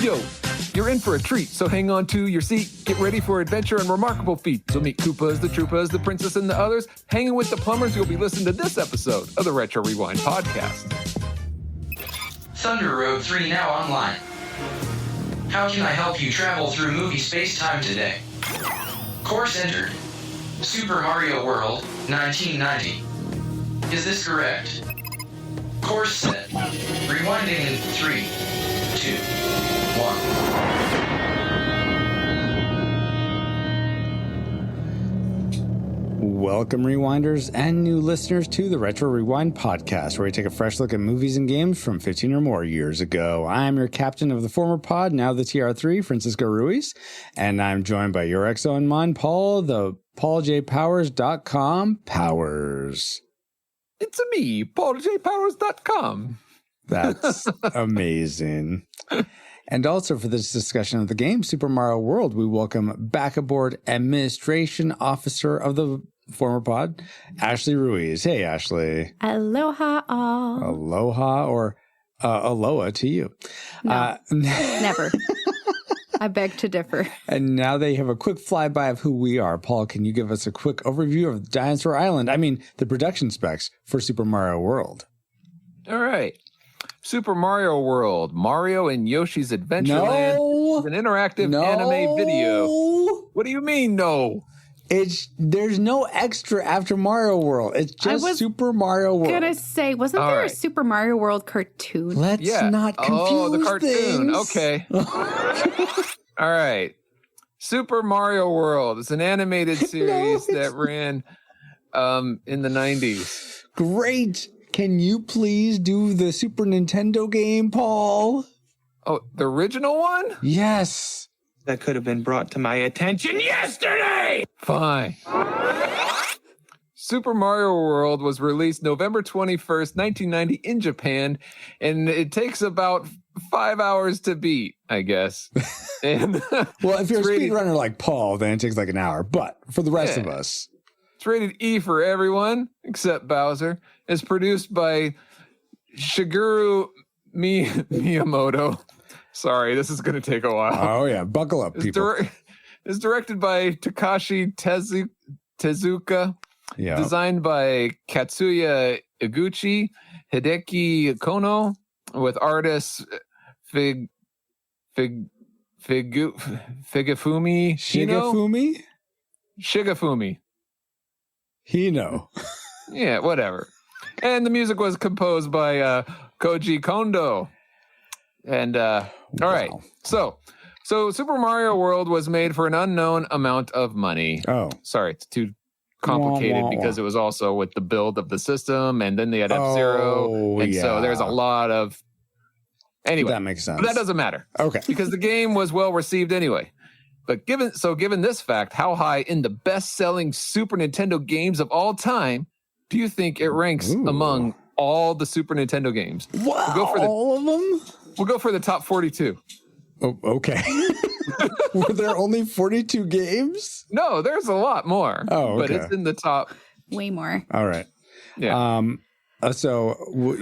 Yo, you're in for a treat, so hang on to your seat. Get ready for adventure and remarkable feats. So meet Koopas, the Troopas, the Princess, and the others. Hanging with the plumbers, you'll be listening to this episode of the Retro Rewind podcast. Thunder Road 3 now online. How can I help you travel through movie space-time today? Course entered. Super Mario World, 1990. Is this correct? Course set. Rewinding in 3, 2, 1. Welcome, Rewinders and new listeners, to the Retro Rewind podcast, where we take a fresh look at movies and games from 15 or more years ago. I'm your captain of the former pod, now the TR3, Francisco Ruiz, and I'm joined by your XO and mine, Paul, the PaulJPowers.com Powers. It's me, PaulJPowers.com. That's amazing. And also for this discussion of the game, Super Mario World, we welcome back aboard Administration Officer of the former pod, Ashley Ruiz. Hey, Ashley. Aloha all. Aloha or aloha to you. No, never. I beg to differ. And now they have a quick flyby of who we are. Paul, can you give us a quick overview of Dinosaur Island? I mean, the production specs for Super Mario World. All right. Super Mario World, Mario and Yoshi's Adventureland. No. It's an interactive anime video. What do you mean, no? There's no extra after Mario World. It's just Super Mario World. I'm gonna say, wasn't there a Super Mario World cartoon? Let's not confuse the cartoon. things. Okay. All right. Super Mario World is an animated series that ran in the 90s. Great. Can you please do the Super Nintendo game, Paul? Oh, the original one? Yes. That could have been brought to my attention yesterday! Fine. Super Mario World was released November 21st, 1990 in Japan, and it takes about 5 hours to beat, I guess. And well, if you're a speedrunner like Paul, then it takes like an hour. But for the rest of us... It's rated E for everyone, except Bowser. It's produced by Shigeru Miyamoto. Sorry, this is going to take a while. Oh, yeah. Buckle up, people. It's directed by Takashi Tezuka. Yeah. Designed by Katsuya Iguchi, Hideki Kono, with artists Shigefumi Hino. Yeah, whatever. And the music was composed by Koji Kondo. And all right. So Super Mario World was made for an unknown amount of money. Oh. Sorry, it's too complicated because it was also with the build of the system, and then they had F-Zero. And so there's a lot of... Anyway. That makes sense. But that doesn't matter. Okay. Because the game was well received anyway. But given this fact, how high in the best-selling Super Nintendo games of all time do you think it ranks among all the Super Nintendo games? Wow, all of them? We'll go for the top 42. Oh, okay. Were there only 42 games? No, there's a lot more. Oh, okay. But it's in the top. Way more. All right. Yeah. So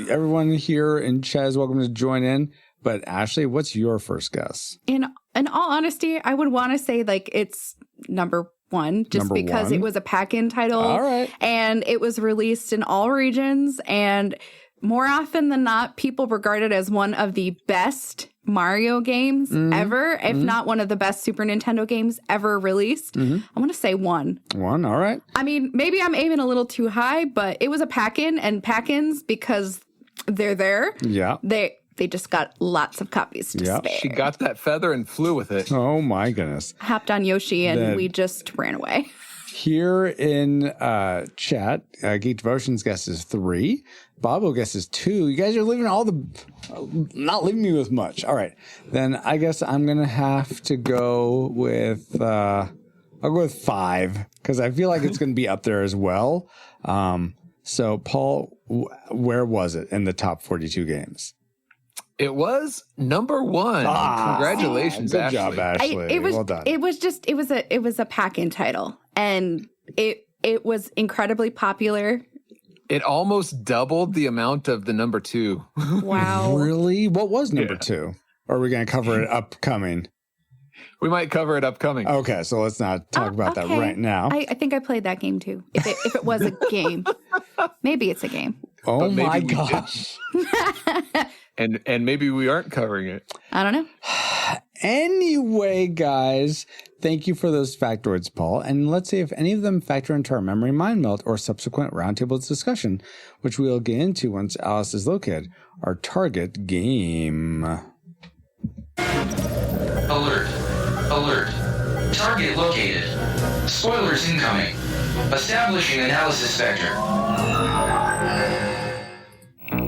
everyone here in chat is welcome to join in. But Ashley, what's your first guess? In all honesty, I would want to say like it's number one, just because it was a pack-in title. All right. And it was released in all regions. And more often than not, people regard it as one of the best Mario games ever, if not one of the best Super Nintendo games ever released. I want to say one. One, all right. I mean, maybe I'm aiming a little too high, but it was a pack-in, and pack-ins, because they're there. Yeah. They just got lots of copies to spare. She got that feather and flew with it. Oh, my goodness. Hopped on Yoshi, and we just ran away. Here in chat, Geek Devotion's guess is 3. Bobo guesses 2. You guys are leaving not leaving me with much. All right. Then I guess I'm going to have to go with, I'll go with 5, because I feel like it's going to be up there as well. So, Paul, where was it in the top 42 games? It was number 1. Congratulations, good Ashley. Job, Ashley. Well done. It was a pack-in title, and it was incredibly popular. It almost doubled the amount of the number 2. Wow. Really? What was number 2? Or are we going to cover it upcoming? We might cover it upcoming. Okay, so let's not talk about that right now. I think I played that game too. If it was a game, maybe it's a game. Oh maybe my we gosh. And maybe we aren't covering it. I don't know. Anyway, guys, thank you for those factoids, Paul. And let's see if any of them factor into our memory mind melt or subsequent roundtable discussion, which we'll get into once Alice is located. Our target game. Alert. Alert. Target located. Spoilers incoming. Establishing analysis vector.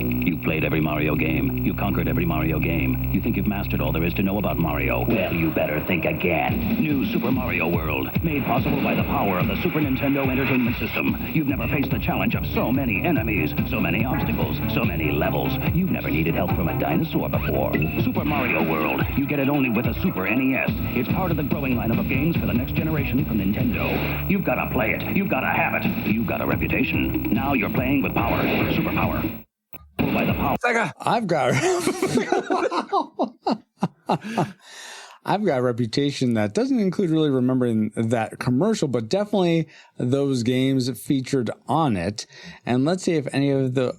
You've played every Mario game. You've conquered every Mario game. You think you've mastered all there is to know about Mario. Well, you better think again. New Super Mario World, made possible by the power of the Super Nintendo Entertainment System. You've never faced the challenge of so many enemies, so many obstacles, so many levels. You've never needed help from a dinosaur before. Super Mario World, you get it only with a Super NES. It's part of the growing lineup of games for the next generation from Nintendo. You've got to play it. You've got to have it. You've got a reputation. Now you're playing with power. Superpower. By the power. I've got a reputation that doesn't include really remembering that commercial, but definitely those games featured on it. And let's see if any of the,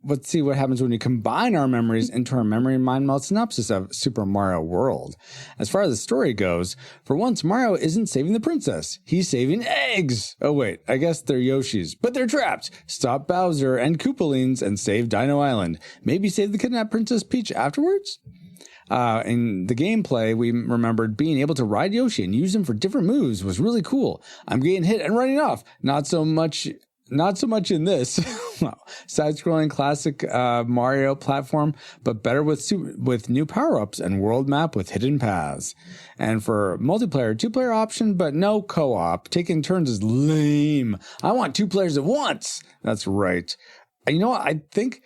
let's see what happens when you combine our memories into our memory mind melt synopsis of Super Mario World. As far as the story goes, for once, Mario isn't saving the princess. He's saving eggs. Oh, wait, I guess they're Yoshi's, but they're trapped. Stop Bowser and Koopalings and save Dino Island. Maybe save the kidnapped Princess Peach afterwards? In the gameplay, we remembered being able to ride Yoshi and use him for different moves was really cool. I'm getting hit and running off. Not so much in this side-scrolling classic Mario platform, but better with new power-ups and world map with hidden paths. And for multiplayer, 2-player option, but no co-op. Taking turns is lame. I want 2 players at once. That's right. You know what? I think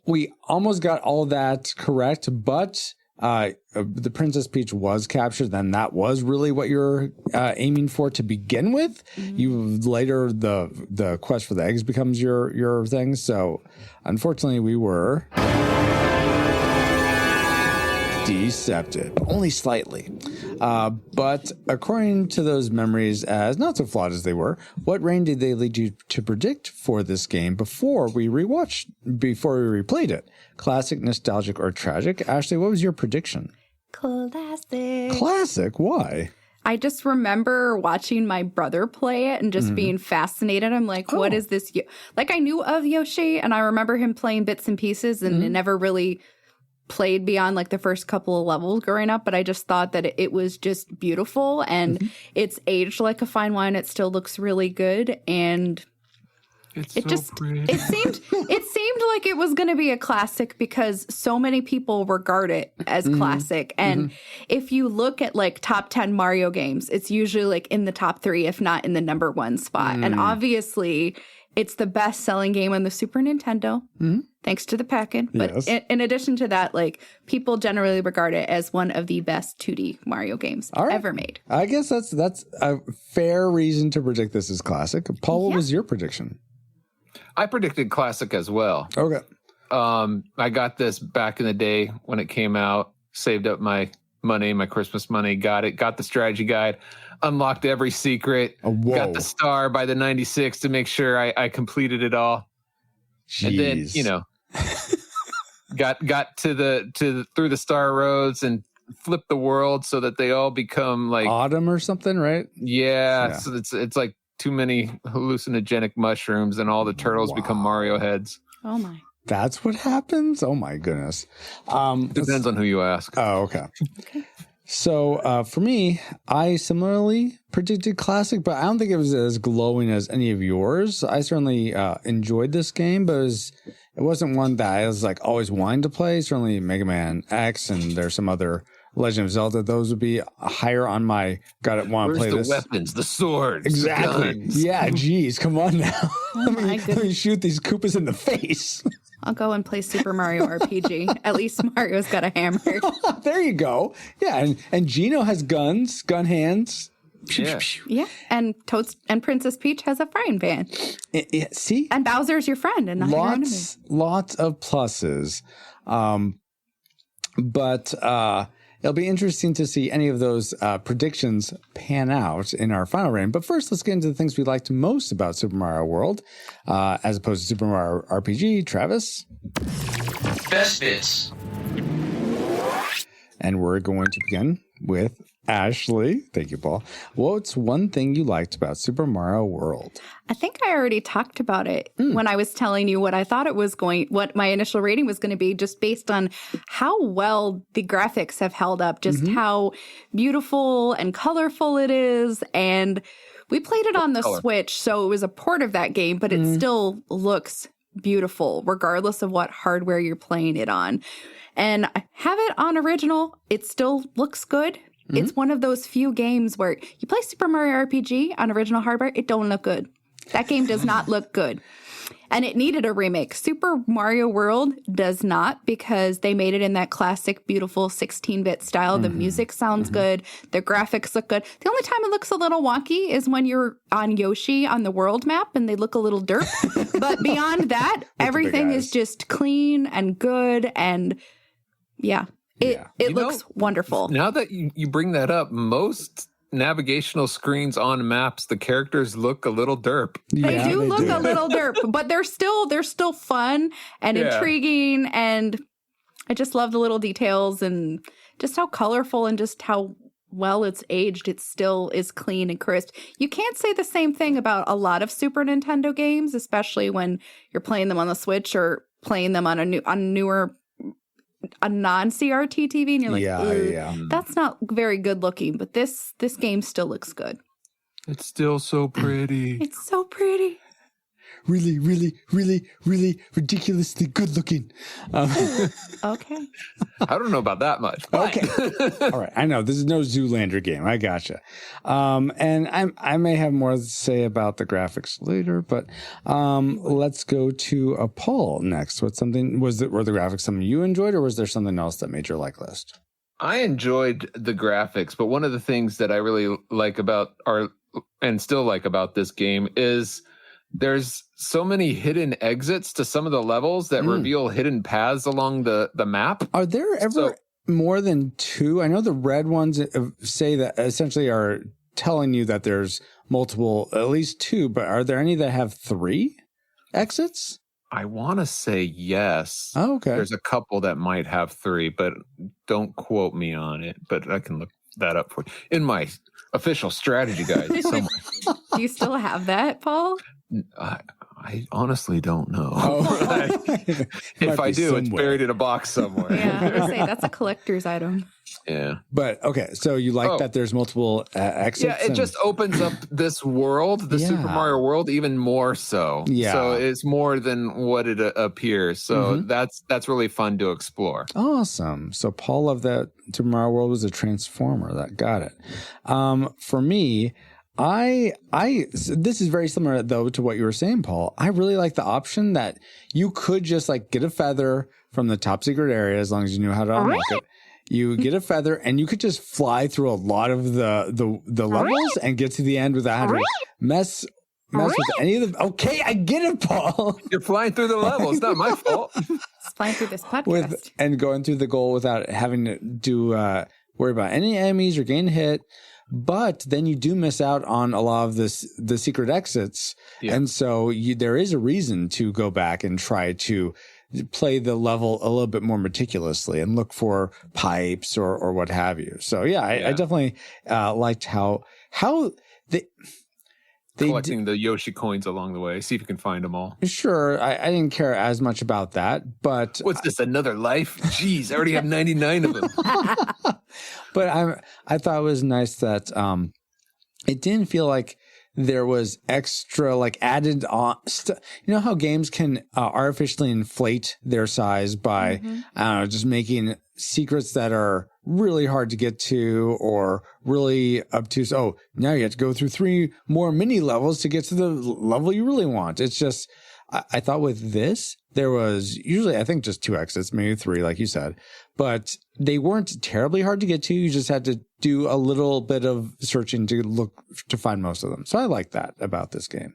we almost got all of that correct, but the Princess Peach was captured, then that was really what you're aiming for to begin with. Mm-hmm. You later the quest for the eggs becomes your thing. So unfortunately we were deceptive, only slightly. But according to those memories, as not so flawed as they were, what rain did they lead you to predict for this game before we replayed it? Classic, nostalgic, or tragic? Ashley, what was your prediction? Classic. Classic? Why? I just remember watching my brother play it and just being fascinated. I'm like, what is this? Like, I knew of Yoshi, and I remember him playing bits and pieces, and it never really played beyond like the first couple of levels growing up, but I just thought that it was just beautiful, and it's aged like a fine wine. It still looks really good, and it seemed like it was going to be a classic because so many people regard it as classic. And if you look at like top 10 Mario games, it's usually like in the top 3, if not in the number 1 spot. And obviously it's the best selling game on the Super Nintendo, thanks to the pack-in. But in addition to that, like, people generally regard it as one of the best 2D Mario games ever made. I guess that's a fair reason to predict this as classic. Paul, what was your prediction? I predicted classic as well. Okay. I got this back in the day when it came out, saved up my money, my Christmas money, got the strategy guide, unlocked every secret, got the star by the 96 to make sure I completed it all. Jeez. And then, you know, got through the star roads and flipped the world so that they all become like autumn or something, right? Yeah. So it's like too many hallucinogenic mushrooms and all the turtles become Mario heads. Oh my. That's what happens? Oh my goodness. Depends on who you ask. Oh, okay. So for me, I similarly predicted classic, but I don't think it was as glowing as any of yours. I certainly enjoyed this game, but it wasn't one that I was like always wanting to play. Certainly Mega Man X, and there's some other Legend of Zelda. Those would be higher on my want to play the this. Weapons, the swords, exactly. the guns. Yeah, geez, come on now. Oh let me shoot these Koopas in the face. I'll go and play Super Mario RPG. At least Mario's got a hammer. There you go. Yeah, and Gino has gun hands. Yeah, and Princess Peach has a frying pan. See? And Bowser's your friend and not your enemy. Lots of pluses. But it'll be interesting to see any of those predictions pan out in our final rating. But first, let's get into the things we liked most about Super Mario World as opposed to Super Mario RPG. Travis? Best bits. And we're going to begin with Ashley. Thank you, Paul. What's one thing you liked about Super Mario World? I think I already talked about it when I was telling you what I thought what my initial rating was going to be, just based on how well the graphics have held up, just how beautiful and colorful it is. And we played it on the Switch, so it was a port of that game, but it still looks beautiful, regardless of what hardware you're playing it on. And I have it on original. It still looks good. It's one of those few games where you play Super Mario RPG on original hardware, it don't look good. That game does not look good. And it needed a remake. Super Mario World does not, because they made it in that classic, beautiful 16-bit style. The music sounds good. The graphics look good. The only time it looks a little wonky is when you're on Yoshi on the world map and they look a little derp. But beyond that, everything is just clean and good. And yeah, it looks wonderful. Now that you bring that up, most navigational screens on maps, the characters look a little derp. They do look a little derp, but they're still fun and intriguing, and I just love the little details and just how colorful and just how well it's aged. It still is clean and crisp. You can't say the same thing about a lot of Super Nintendo games, especially when you're playing them on the Switch or playing them on a non-CRT TV, and you're like, that's not very good looking, but this game still looks good. It's still so pretty. It's so pretty. Really, really, really, really ridiculously good looking. Okay. I don't know about that much. But. Okay. All right. I know this is no Zoolander game. I gotcha. And I may have more to say about the graphics later, but let's go to Paul next. Were the graphics something you enjoyed, or was there something else that made your like list? I enjoyed the graphics, but one of the things that I really like about and still like about this game is there's so many hidden exits to some of the levels that reveal hidden paths along the map. Are there ever more than two? I know the red ones say that essentially are telling you that there's multiple, at least two, but are there any that have three exits? I want to say yes. Oh, okay. There's a couple that might have three, but don't quote me on it. But I can look that up for you in my official strategy guide somewhere. Do you still have that, Paul? I honestly don't know. Oh. If I do, it's buried in a box somewhere. Yeah, I would say that's a collector's item. Yeah. But okay, so you like that there's multiple exits? Yeah, it just opens up this world, the Super Mario World, even more so. Yeah. So it's more than what it appears. So that's really fun to explore. Awesome. So Paul loved that Super Mario World was a transformer. That got it. For me, this is very similar though to what you were saying, Paul. I really like the option that you could just like get a feather from the top secret area as long as you knew how to unlock it. You get a feather and you could just fly through a lot of the levels and get to the end without having to mess with any of the. Okay, I get it, Paul. You're flying through the level. It's not my fault. It's flying through this podcast. And going through the goal without having to do worry about any enemies or getting hit. But then you do miss out on a lot of the secret exits. Yeah. And so there is a reason to go back and try to play the level a little bit more meticulously and look for pipes or what have you. So I definitely liked how they collecting the Yoshi coins along the way. See if you can find them all. Sure. I didn't care as much about that, but what's this, another life? Jeez, I already have 99 of them. But I thought it was nice that it didn't feel like there was extra like added on. You know how games can artificially inflate their size by I don't know, just making secrets that are really hard to get to or really obtuse. Oh, now you have to go through 3 more mini levels to get to the level you really want. It's just, I thought with this, there was usually, I think, just 2 exits, maybe 3, like you said, but they weren't terribly hard to get to. You just had to do a little bit of searching to find most of them. So I like that about this game.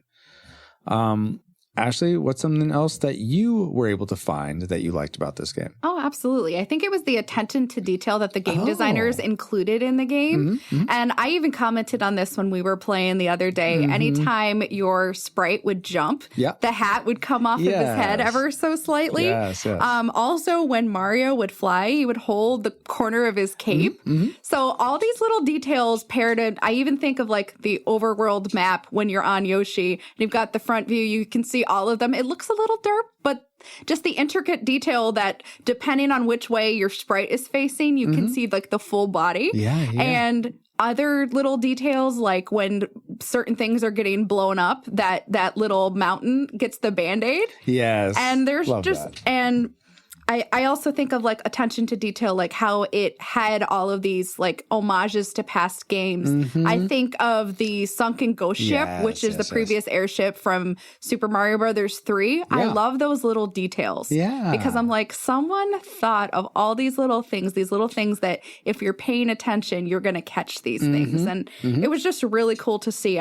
Ashley, what's something else that you were able to find that you liked about this game? Oh, absolutely. I think it was the attention to detail that the game designers included in the game. And I even commented on this when we were playing the other day. Anytime your sprite would jump, the hat would come off of his head ever so slightly. Yes. Also, when Mario would fly, he would hold the corner of his cape. So all these little details paired in, I even think of like the overworld map when you're on Yoshi and you've got the front view, you can see all of them. It looks a little derp, but just the intricate detail that depending on which way your sprite is facing, you can see like the full body. And other little details like when certain things are getting blown up, that little mountain gets the Band-Aid. Yes. And there's and I also think of like attention to detail, like how it had all of these like homages to past games. I think of the sunken ghost ship, which is the previous airship from Super Mario Brothers 3. I love those little details. Because I'm like, someone thought of all these little things that if you're paying attention, you're going to catch these things. And it was just really cool to see.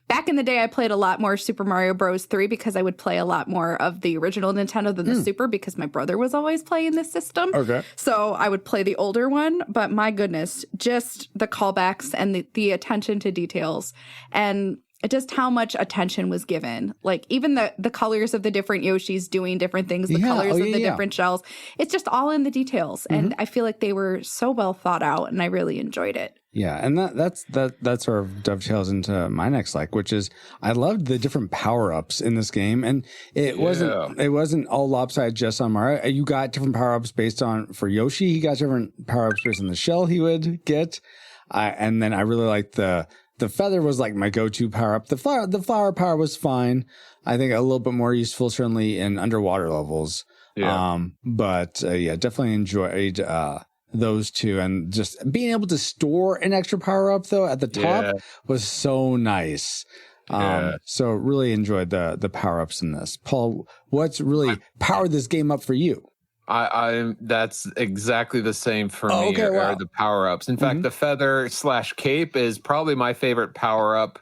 Back in the day, I played a lot more Super Mario Bros. 3 because I would play a lot more of the original Nintendo than the Super because my brother was always playing this system. So I would play the older one. But my goodness, just the callbacks and the attention to details and just how much attention was given. Like even the colors of the different Yoshis doing different things, the colors of the different shells. It's just all in the details. And I feel like they were so well thought out and I really enjoyed it. Yeah, and that sort of dovetails into my next which is I loved the different power-ups in this game, and it wasn't all lopsided just on Mario. You got different power-ups based on for Yoshi. He got different power-ups based on the shell he would get, and then I really liked the feather was like my go-to power-up. The flower power was fine. I think a little bit more useful certainly in underwater levels. But definitely enjoyed those two, and just being able to store an extra power up though at the top was so nice. So really enjoyed the power ups in this. Paul, what's really powered this game up for you? I that's exactly the same for me. Are the power ups. In fact, the feather / cape is probably my favorite power up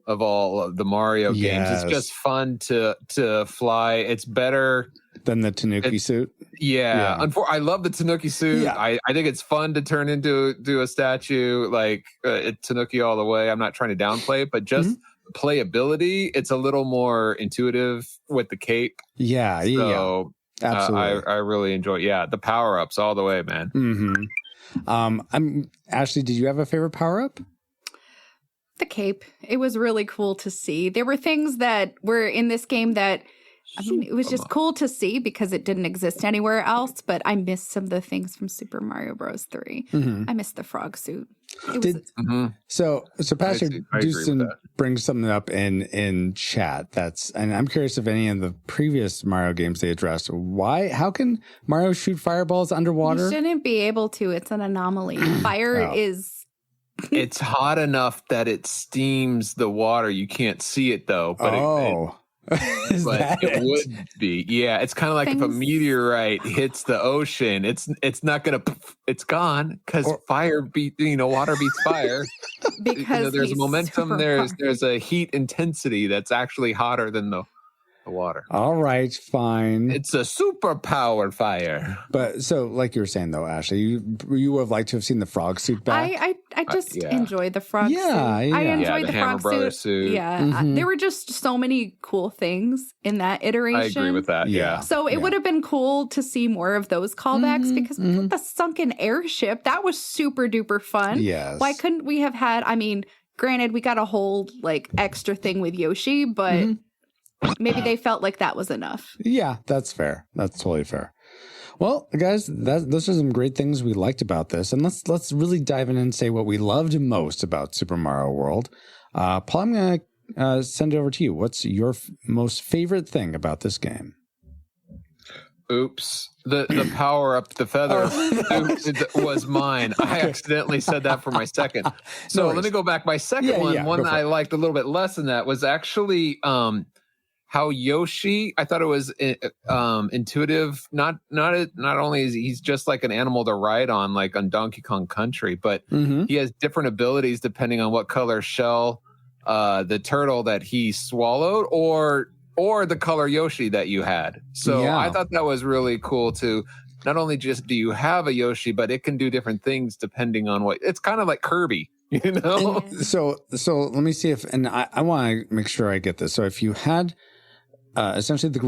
of all of the Mario games. It's just fun to fly. It's better than the Tanuki suit. I love the Tanuki suit. I think it's fun to turn into a statue like Tanuki all the way. I'm not trying to downplay it, but just playability, it's a little more intuitive with the cape. Absolutely. I really enjoy the power-ups all the way, man. Ashley, did you have a favorite power-up? The cape. It was really cool to see. There were things that were in this game that it was just cool to see because it didn't exist anywhere else, but I missed some of the things from Super Mario Bros. 3. I missed the frog suit. So Pastor Dewson brings something up in chat and I'm curious if any of the previous Mario games they addressed, how can Mario shoot fireballs underwater? You shouldn't be able to. It's an anomaly. Fire is... It's hot enough that it steams the water. You can't see it though, but it would be. Yeah, it's kind of like if a meteorite hits the ocean, it's not gonna. It's gone because water beats fire. Because there's a momentum. There's a heat intensity that's actually hotter than the water. All right, fine. It's a super powered fire. But so, like you were saying though, Ashley, you would have liked to have seen the frog suit back. I just enjoyed the frog suit. I enjoyed the frog suit. Yeah, there were just so many cool things in that iteration. I agree with that. Yeah. So it would have been cool to see more of those callbacks because the sunken airship, that was super duper fun. Yes. Why couldn't we have had? I mean, granted, we got a whole extra thing with Yoshi, but. Maybe they felt like that was enough. Yeah, that's fair. That's totally fair. Well, guys, those are some great things we liked about this. And let's really dive in and say what we loved most about Super Mario World. Paul, I'm going to send it over to you. What's your most favorite thing about this game? Oops. The power up the feather was mine. I accidentally said that for my second. So let me go back. My second one I liked a little bit less than that was actually how Yoshi, I thought it was intuitive. Not only is he's just like an animal to ride on, like on Donkey Kong Country, but he has different abilities depending on what color shell the turtle that he swallowed or or the color Yoshi that you had. So Yeah. I thought that was really cool to not only just do you have a Yoshi, but it can do different things depending on what. It's kind of like Kirby, you know. So let me see if, and I want to make sure I get this. So if you had essentially the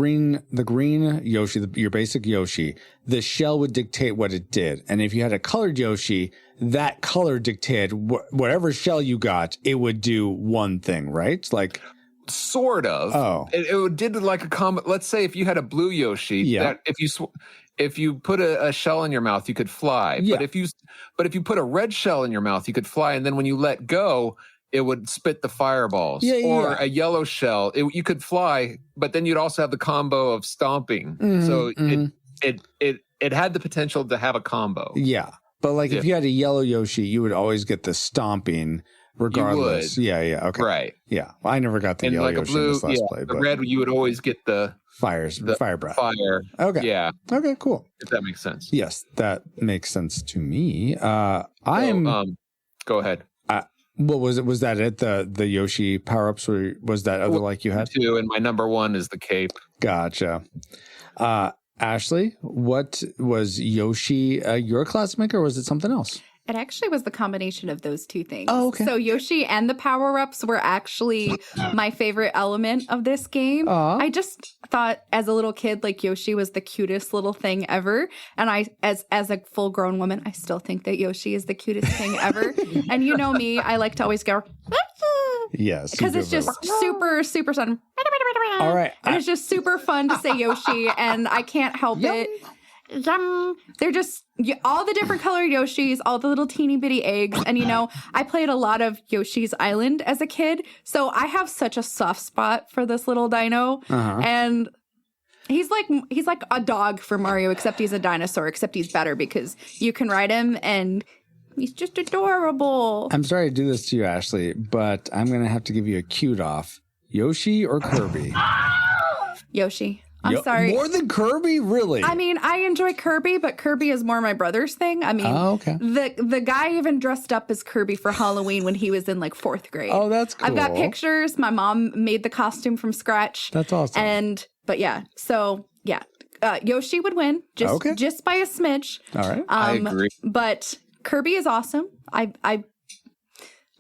green Yoshi, your basic Yoshi, the shell would dictate what it did. And if you had a colored Yoshi, that color dictated whatever shell you got, it would do one thing, right? Like Sort of. Oh. It did like a combo. Let's say if you had a blue Yoshi, Yeah. that if you put a shell in your mouth, you could fly. Yeah. But if you put a red shell in your mouth, you could fly. And then when you let go, it would spit the fireballs. Or a yellow shell, you could fly. But then you'd also have the combo of stomping. So it had the potential to have a combo. Yeah. But like if you had a yellow Yoshi, you would always get the stomping regardless. You would. Yeah. Okay. Right. Yeah. Well, I never got the And yellow like a Yoshi blue, in this last play. the But red, you would always get the fire breath. fire. Okay. Yeah. Okay, cool. If that makes sense. Yes, that makes sense to me. Go ahead. What was it? Was that it? The Yoshi power-ups? Was that other like you had? Two, and my number one is the cape. Gotcha. Ashley, what was Yoshi your classmate, or was it something else? It actually was the combination of those two things. Oh, okay. So Yoshi and the power-ups were actually my favorite element of this game. Aw. I just thought as a little kid, like Yoshi was the cutest little thing ever. And I, as a full-grown woman, I still think that Yoshi is the cutest thing ever. And you know me, I like to always go, Yes. because it's just super, super fun. All right. And it's just super fun to say Yoshi, and I can't help it. Yum. They're just all the different colored Yoshis, all the little teeny bitty eggs. And I played a lot of Yoshi's Island as a kid, so I have such a soft spot for this little dino. And he's like a dog for Mario, except he's a dinosaur, except he's better because you can ride him and he's just adorable. I'm sorry to do this to you, Ashley, but I'm going to have to give you a cute off. Yoshi or Kirby? Yoshi. I'm sorry. More than Kirby? Really? I mean, I enjoy Kirby, but Kirby is more my brother's thing. I mean, okay. the guy even dressed up as Kirby for Halloween when he was in like 4th grade. Oh, that's cool. I've got pictures. My mom made the costume from scratch. That's awesome. But yeah, so yeah, Yoshi would win just by a smidge. All right. I agree. But Kirby is awesome.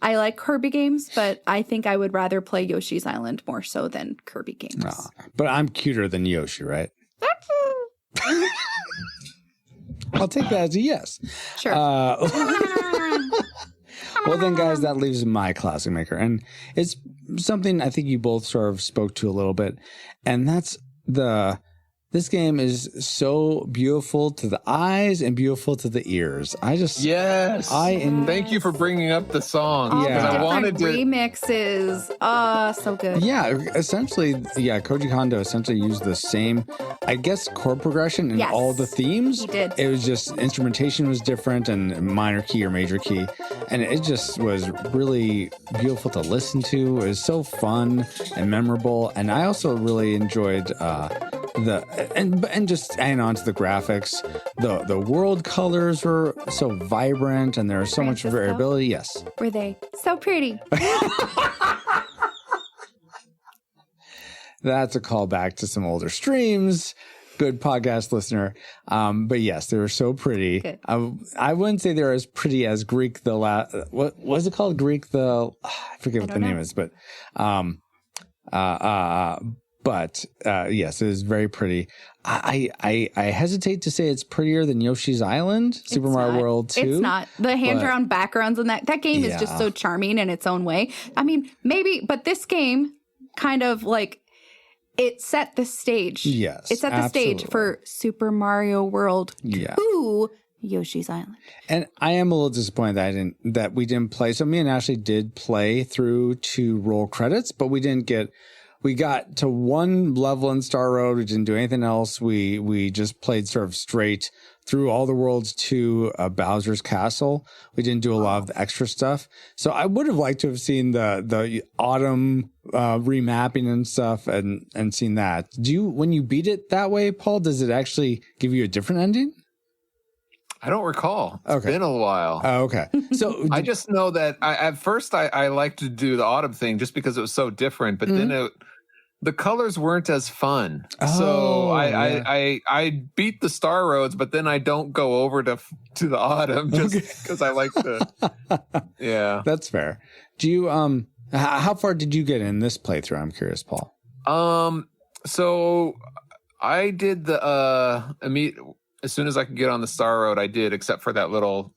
I like Kirby games, but I think I would rather play Yoshi's Island more so than Kirby games. No, but I'm cuter than Yoshi, right? I'll take that as a yes. Sure. Well, then, guys, that leaves my classic maker. And it's something I think you both sort of spoke to a little bit. And that's this game is so beautiful to the eyes and beautiful to the ears. Thank you for bringing up the song. All Yeah. the I wanted different to. remixes. So good. Yeah, essentially, Koji Kondo essentially used the same, I guess, chord progression in Yes, all the themes. he did. It was just instrumentation was different and minor key or major key. And it just was really beautiful to listen to. It was so fun and memorable. And I also really enjoyed and just adding on to the graphics. The world colors were so vibrant and there was so much Francisco? variability. Yes. Were they so pretty? That's a callback to some older streams. Good podcast listener. But yes, they were so pretty. Good. I wouldn't say they're as pretty as Greek what was it called? Greek I forget what the name is, but yes, it is very pretty. I hesitate to say it's prettier than Yoshi's Island, Super Mario World 2. It's not. The hand-drawn backgrounds in that game is just so charming in its own way. I mean, maybe, but this game kind of like it set the stage. Yes, it set the stage absolutely. for Super Mario World 2, Yoshi's Island. And I am a little disappointed that we didn't play. So me and Ashley did play through to roll credits, but we got to one level in Star Road. We didn't do anything else. We just played sort of straight through all the worlds to Bowser's Castle. We didn't do a lot of the extra stuff. So I would have liked to have seen the autumn remapping and stuff and seen that. When you beat it that way, Paul, does it actually give you a different ending? I don't recall. It's been a while. Oh, okay. So I just know that at first I liked to do the autumn thing just because it was so different, but then the colors weren't as fun. So Oh, I beat the Star Roads, but then I don't go over to the Autumn just because I like to. Yeah. That's fair. Do you how far did you get in this playthrough? I'm curious, Paul. So I did the as soon as I could get on the Star Road, I did, except for that little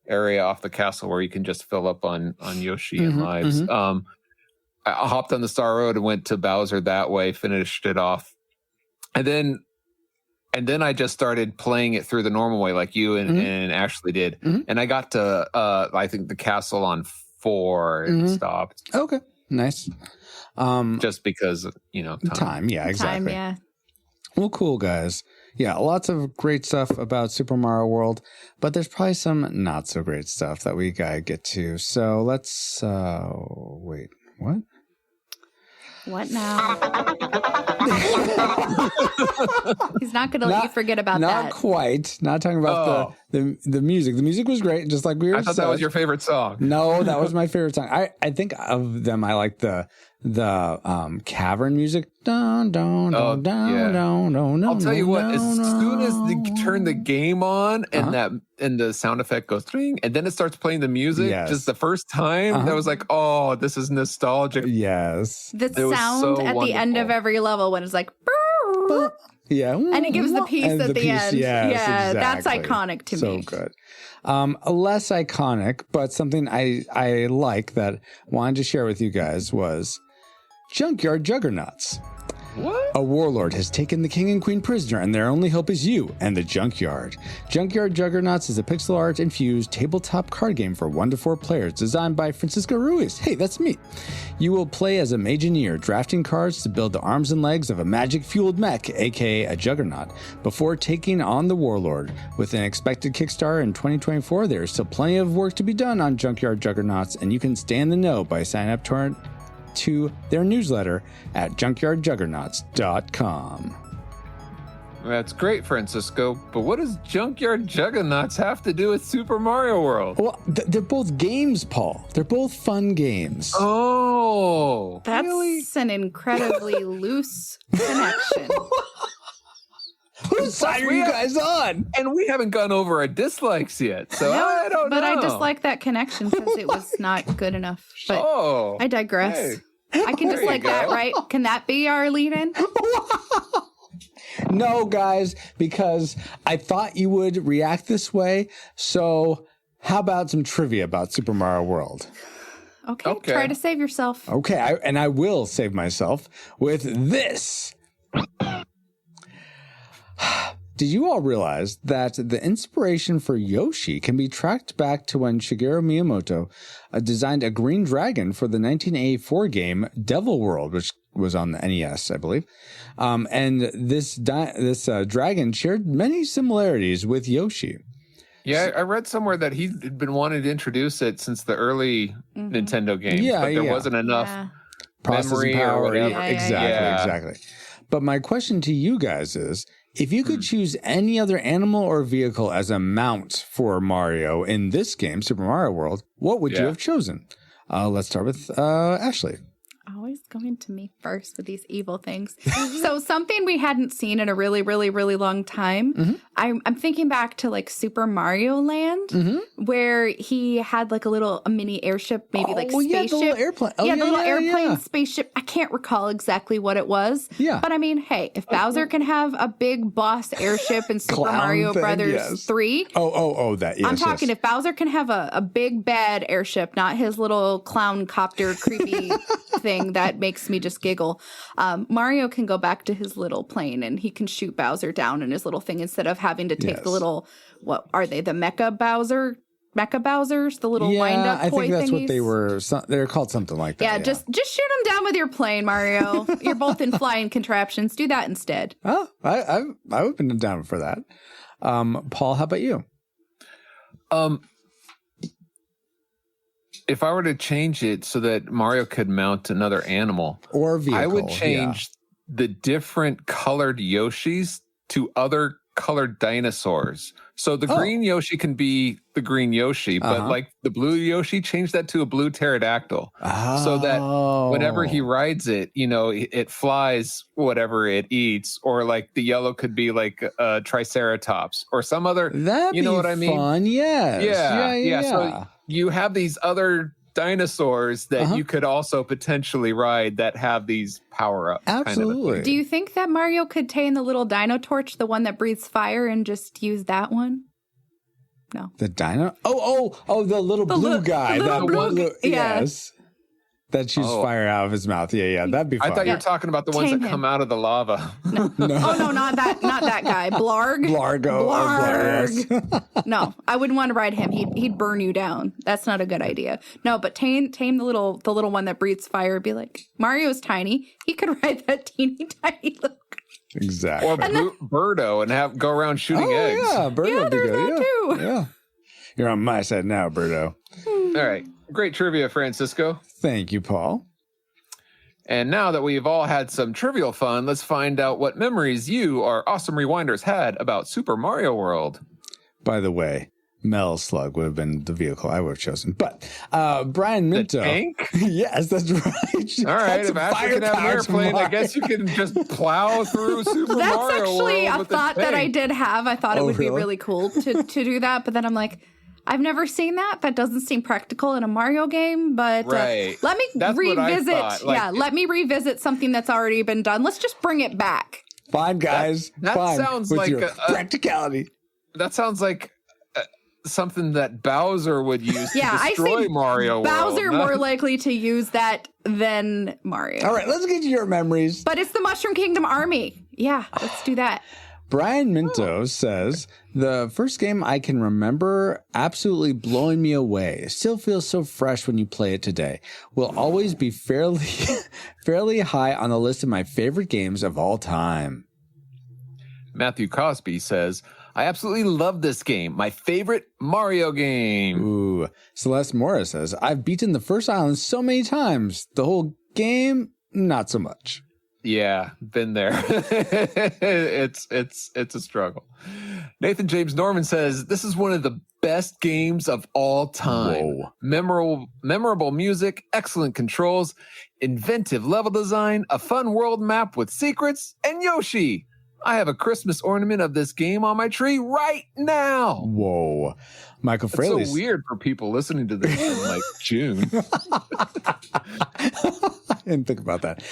area off the castle where you can just fill up on Yoshi and lives. I hopped on the Star Road and went to Bowser that way, finished it off. And then I just started playing it through the normal way like you and Ashley did. And I got to, I think, the castle on 4 and stopped. Okay, nice. Just because, Time. Yeah, exactly. Time, yeah. Well, cool, guys. Yeah, lots of great stuff about Super Mario World, but there's probably some not so great stuff that we gotta get to. So let's, wait, what? What now? He's not going to let you forget about that. Not quite. Not talking about the music. The music was great, just like we were. I thought that was your favorite song. No, that was my favorite song. I think of them, I like the cavern music. I'll tell you what, as soon as they turn the game on and the sound effect goes ring, and then it starts playing the music, just the first time, that was like, oh, this is nostalgic. Yes. The sound at the end of every level when it's like, yeah, and it gives the piece at the end. Yes, that's exactly. iconic to me. So good. Less iconic, but something I like that I wanted to share with you guys was Junkyard Juggernauts. What? A warlord has taken the king and queen prisoner, and their only hope is you and the junkyard. Junkyard Juggernauts is a pixel art infused tabletop card game for 1 to 4 players, designed by Francisco Ruiz. Hey, that's me. You will play as a Mageneer, drafting cards to build the arms and legs of a magic-fueled mech, aka a Juggernaut, before taking on the warlord. With an expected Kickstarter in 2024, there is still plenty of work to be done on Junkyard Juggernauts, and you can stay in the know by signing up to their newsletter at junkyardjuggernauts.com. That's great, Francisco, but what does Junkyard Juggernauts have to do with Super Mario World? Well, they're both games, Paul. They're both fun games. Oh, That's really? an incredibly loose connection. Whose side are you guys on? And we haven't gone over our dislikes yet, so I don't know. But I just like that connection because it was not good enough. But I digress. Hey. I can dislike that, right? Can that be our lead-in? No, guys, because I thought you would react this way. So how about some trivia about Super Mario World? Okay. Try to save yourself. Okay, I will save myself with this. Did you all realize that the inspiration for Yoshi can be tracked back to when Shigeru Miyamoto designed a green dragon for the 1984 game Devil World, which was on the NES, I believe. And this dragon shared many similarities with Yoshi. Yeah, I read somewhere that he'd been wanting to introduce it since the early Nintendo games, but there wasn't enough processing memory power or whatever. Yeah. Exactly. But my question to you guys is, if you could choose any other animal or vehicle as a mount for Mario in this game, Super Mario World, what would you have chosen? Let's start with Ashley. Always going to me first with these evil things. So something we hadn't seen in a really, really, really long time. I'm thinking back to like Super Mario Land, where he had like a mini airship, maybe like spaceship. Yeah, the little airplane. The little airplane spaceship. I can't recall exactly what it was. Yeah. But I mean, hey, if Bowser can have a big boss airship in Super Mario Brothers 3. That, yes. I'm talking if Bowser can have a big bad airship, not his little clown copter creepy thing that makes me just giggle. Mario can go back to his little plane and he can shoot Bowser down in his little thing instead of having to take the little, what are they, the Mecha Bowsers, the little wind-up toy I think that's thingies? what they were. They're called something like that. Yeah, just shoot them down with your plane, Mario. You're both in flying contraptions. Do that instead. Oh, I would have been down for that. Paul, how about you? If I were to change it so that Mario could mount another animal or vehicle, I would change the different colored Yoshis to other colored dinosaurs. So the green Yoshi can be the green Yoshi, but like the blue Yoshi, change that to a blue pterodactyl. So that whenever he rides it, you know, it flies whatever it eats, or like the yellow could be like a triceratops or some other, That'd you know be what I mean? fun, yes. Yeah. So you have these other dinosaurs that you could also potentially ride that have these power-ups. Absolutely. Kind of Do you think that Mario could tame the little dino torch, the one that breathes fire, and just use that one? No. The dino? Oh, the little blue guy. the little that blue yeah. Yes. That shoots fire out of his mouth. Yeah. That'd be fun. I thought you were talking about the ones Tame that come out of the lava. No. Oh, no, not that guy. Blarg. Blarg. No, I wouldn't want to ride him. He'd burn you down. That's not a good idea. No, but tame the little one that breathes fire. Be like, Mario's tiny. He could ride that teeny tiny little guy. Exactly. Or Birdo and go around shooting eggs. Yeah, Birdo. Yeah, there's that too. Yeah. You're on my side now, Birdo. All right. Great trivia, Francisco. Thank you, Paul. And now that we've all had some trivial fun, let's find out what memories you, our awesome rewinders, had about Super Mario World. By the way, Mel Slug would have been the vehicle I would have chosen. But Brian Minto. The tank? Yes, that's right. All right, if Ashley can have an airplane, I guess you can just plow through Super That's Mario actually World a with the thought that I tank. did have. I thought it would really? be really cool to do that. But then I'm like, I've never seen that. That doesn't seem practical in a Mario game. But Right. let me That's what I revisit. thought. Like, let me revisit something that's already been done. Let's just bring it back. Fine, guys. That Fine. sounds with like your a- practicality. That sounds like something that Bowser would use Yeah, to I destroy see Mario Bowser World. more likely to use that than Mario. All right, let's get to your memories. But it's the Mushroom Kingdom Army. Yeah, let's do that. Brian Minto says, the first game I can remember absolutely blowing me away. It still feels so fresh when you play it today. Will always be fairly high on the list of my favorite games of all time. Matthew Cosby says, I absolutely love this game. My favorite Mario game. Ooh. Celeste Morris says, I've beaten the first island so many times. The whole game, not so much. Yeah, been there. It's a struggle. Nathan James Norman says, this is one of the best games of all time. Whoa. Memorable music, excellent controls, inventive level design, a fun world map with secrets, and Yoshi. I have a Christmas ornament of this game on my tree right now. Whoa. Michael It's Fraley. so weird for people listening to this in like June. I didn't think about that.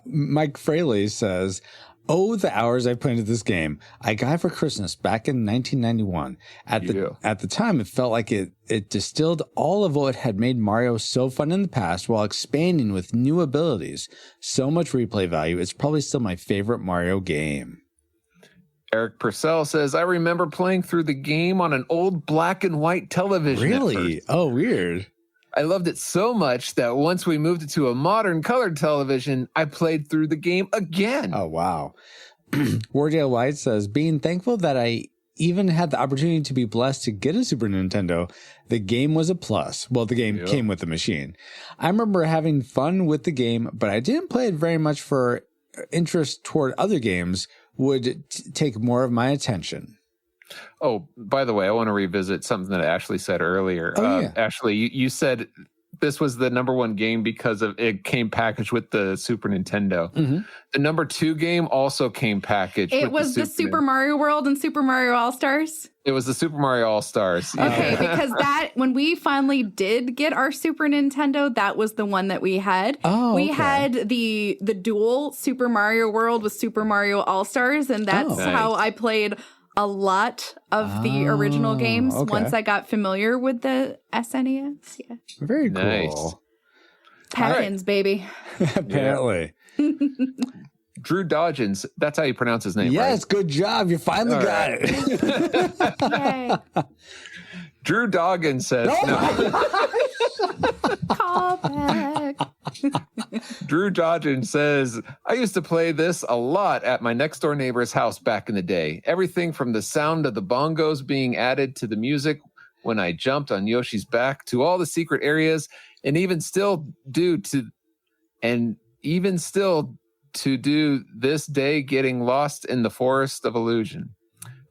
Mike Fraley says, oh, the hours I put into this game. I got it for Christmas back in 1991. At the time, it felt like it distilled all of what had made Mario so fun in the past while expanding with new abilities. So much replay value. It's probably still my favorite Mario game. Eric Purcell says, I remember playing through the game on an old black and white television. Really? Oh, weird. I loved it so much that once we moved it to a modern colored television, I played through the game again. Oh, wow. Wardale White says, being thankful that I even had the opportunity to be blessed to get a Super Nintendo, the game was a plus. Well, the game came with the machine. I remember having fun with the game, but I didn't play it very much for interest toward other games would take more of my attention. Oh, by the way, I want to revisit something that Ashley said earlier. Yeah. Ashley, you said this was the number one game because of it came packaged with the Super Nintendo. Mm-hmm. The number two game also came packaged. It was the Super Mario World and Super Mario All-Stars. It was the Super Mario All-Stars. Okay, because when we finally did get our Super Nintendo, that was the one that we had. Oh, we okay. had the dual Super Mario World with Super Mario All-Stars, and that's Nice. how I played a lot of the original games once I got familiar with the SNES. Yeah. Very Nice. cool. Patins, baby. Apparently. Drew Dodgens, that's how you pronounce his name, Yes, right? good job. You finally All got right. it. Yay. Drew Doggins says, Call back. Drew Dodgen says, I used to play this a lot at my next door neighbor's house back in the day. Everything from the sound of the bongos being added to the music when I jumped on Yoshi's back to all the secret areas, and even still to do this day getting lost in the forest of illusion.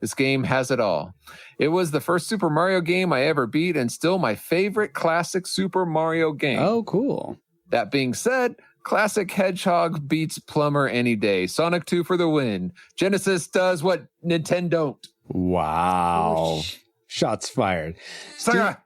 This game has it all. It was the first Super Mario game I ever beat and still my favorite classic Super Mario game. Oh, cool. That being said, classic Hedgehog beats Plumber any day. Sonic 2 for the win. Genesis does what Nintendo don't. Wow. Shots fired. Sarah.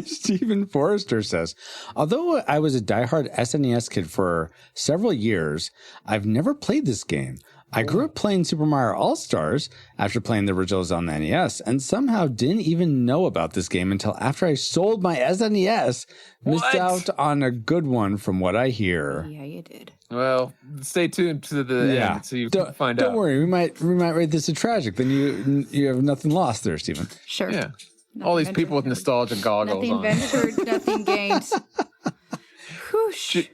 Stephen Forrester says, although I was a diehard SNES kid for several years, I've never played this game. I grew up playing Super Mario All-Stars after playing the originals on the NES and somehow didn't even know about this game until after I sold my SNES. Missed out on a good one from what I hear. Yeah, you did. Well, stay tuned to the end so you can find out. Don't worry, we might rate this a tragic. Then you have nothing lost there, Stephen. Sure. Yeah. All these people with nostalgia goggles nothing on. ventured, nothing gained. Whoosh.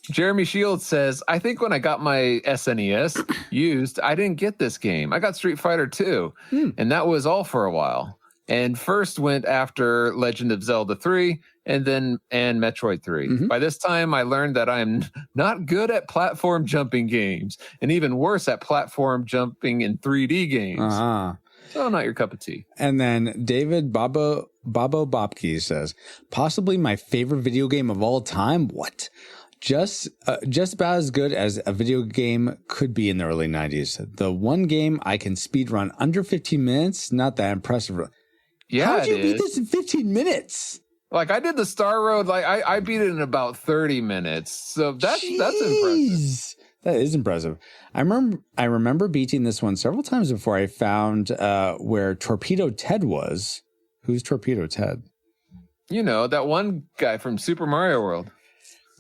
Jeremy Shields says, I think when I got my SNES used, I didn't get this game. I got Street Fighter 2, and that was all for a while. And first went after Legend of Zelda 3 and Metroid 3. Mm-hmm. By this time, I learned that I'm not good at platform jumping games and even worse at platform jumping in 3D games. Uh-huh. So not your cup of tea. And then David Babo Bobke says, possibly my favorite video game of all time. What? Just about as good as a video game could be in the early 90s. The one game I can speedrun under 15 minutes, not that impressive. Yeah, How did you beat this in 15 minutes? Like I did the Star Road, like I beat it in about 30 minutes. So that's impressive. That is impressive. I remember beating this one several times before I found where Torpedo Ted was. Who's Torpedo Ted? You know, that one guy from Super Mario World.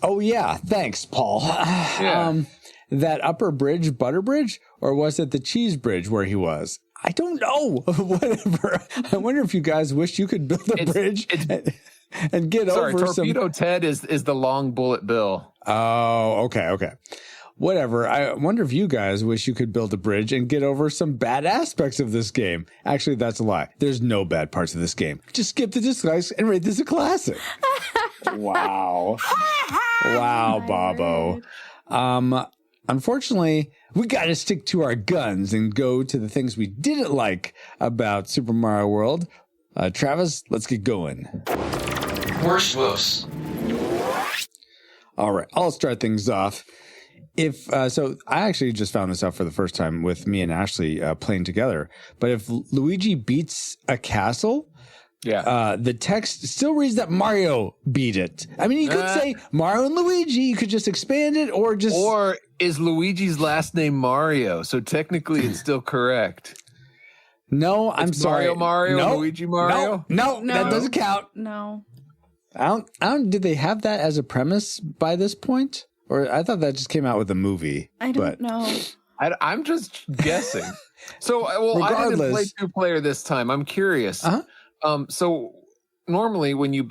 Oh, yeah. Thanks, Paul. Yeah. That upper bridge, Butter Bridge, or was it the cheese bridge where he was? I don't know. Whatever. I wonder if you guys wish you could build a bridge and get over Torpedo Ted is the long bullet bill. Oh, okay. Whatever. I wonder if you guys wish you could build a bridge and get over some bad aspects of this game. Actually, that's a lie. There's no bad parts of this game. Just skip the dislikes and rate this a classic. Wow. Wow, Bobo. Unfortunately, we got to stick to our guns and go to the things we didn't like about Super Mario World. Travis, let's get going. Worst woes. All right, I'll start things off. So I actually just found this out for the first time with me and Ashley playing together. But if Luigi beats a castle, the text still reads that Mario beat it. I mean, you could say Mario and Luigi. You could just expand it, or is Luigi's last name Mario? So technically, it's still correct. No, I'm sorry. Mario, nope. Luigi Mario. No, that doesn't count. No. I don't. Did they have that as a premise by this point? Or I thought that just came out with the movie. I don't know. I'm just guessing. So, I didn't play two-player this time. I'm curious. So normally when you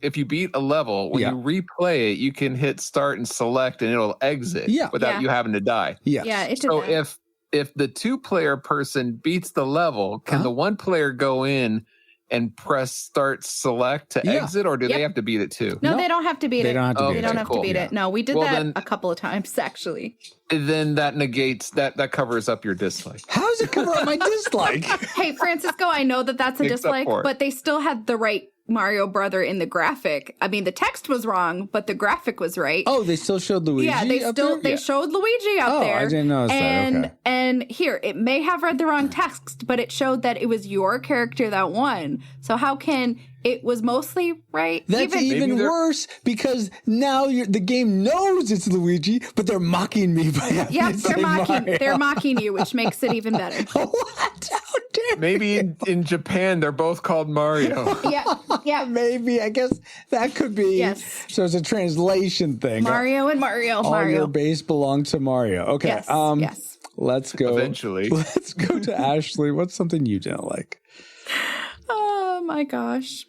if you beat a level, when you replay it, you can hit start and select and it'll exit without you having to die. Yeah, it did so that. if the two-player person beats the level, can the one player go in and press start select to exit, or do they have to beat it too? No, they don't have to beat it. They don't have to beat They it. don't have to beat it. No, we did that then, a couple of times, actually. Then that negates, that covers up your dislike. How does it cover up my dislike? Hey, Francisco, I know that's a dislike, but they still had the right Mario brother in the graphic. I mean, the text was wrong, but the graphic was right. Oh, they still showed Luigi. Yeah, they showed Luigi up there. I didn't notice that. Okay. And here, it may have read the wrong text, but it showed that it was your character that won. So how can it was mostly right? That's even worse because now the game knows it's Luigi, but they're mocking me by having to say Mario. They're mocking you, which makes it even better. What? How dare Maybe in Japan they're both called Mario. Yeah. Maybe. I guess that could be. Yes. So it's a translation thing. Mario and Mario. All your base belong to Mario. Okay. Yes. Let's go. Eventually. Let's go to Ashley. What's something you didn't like? Oh my gosh.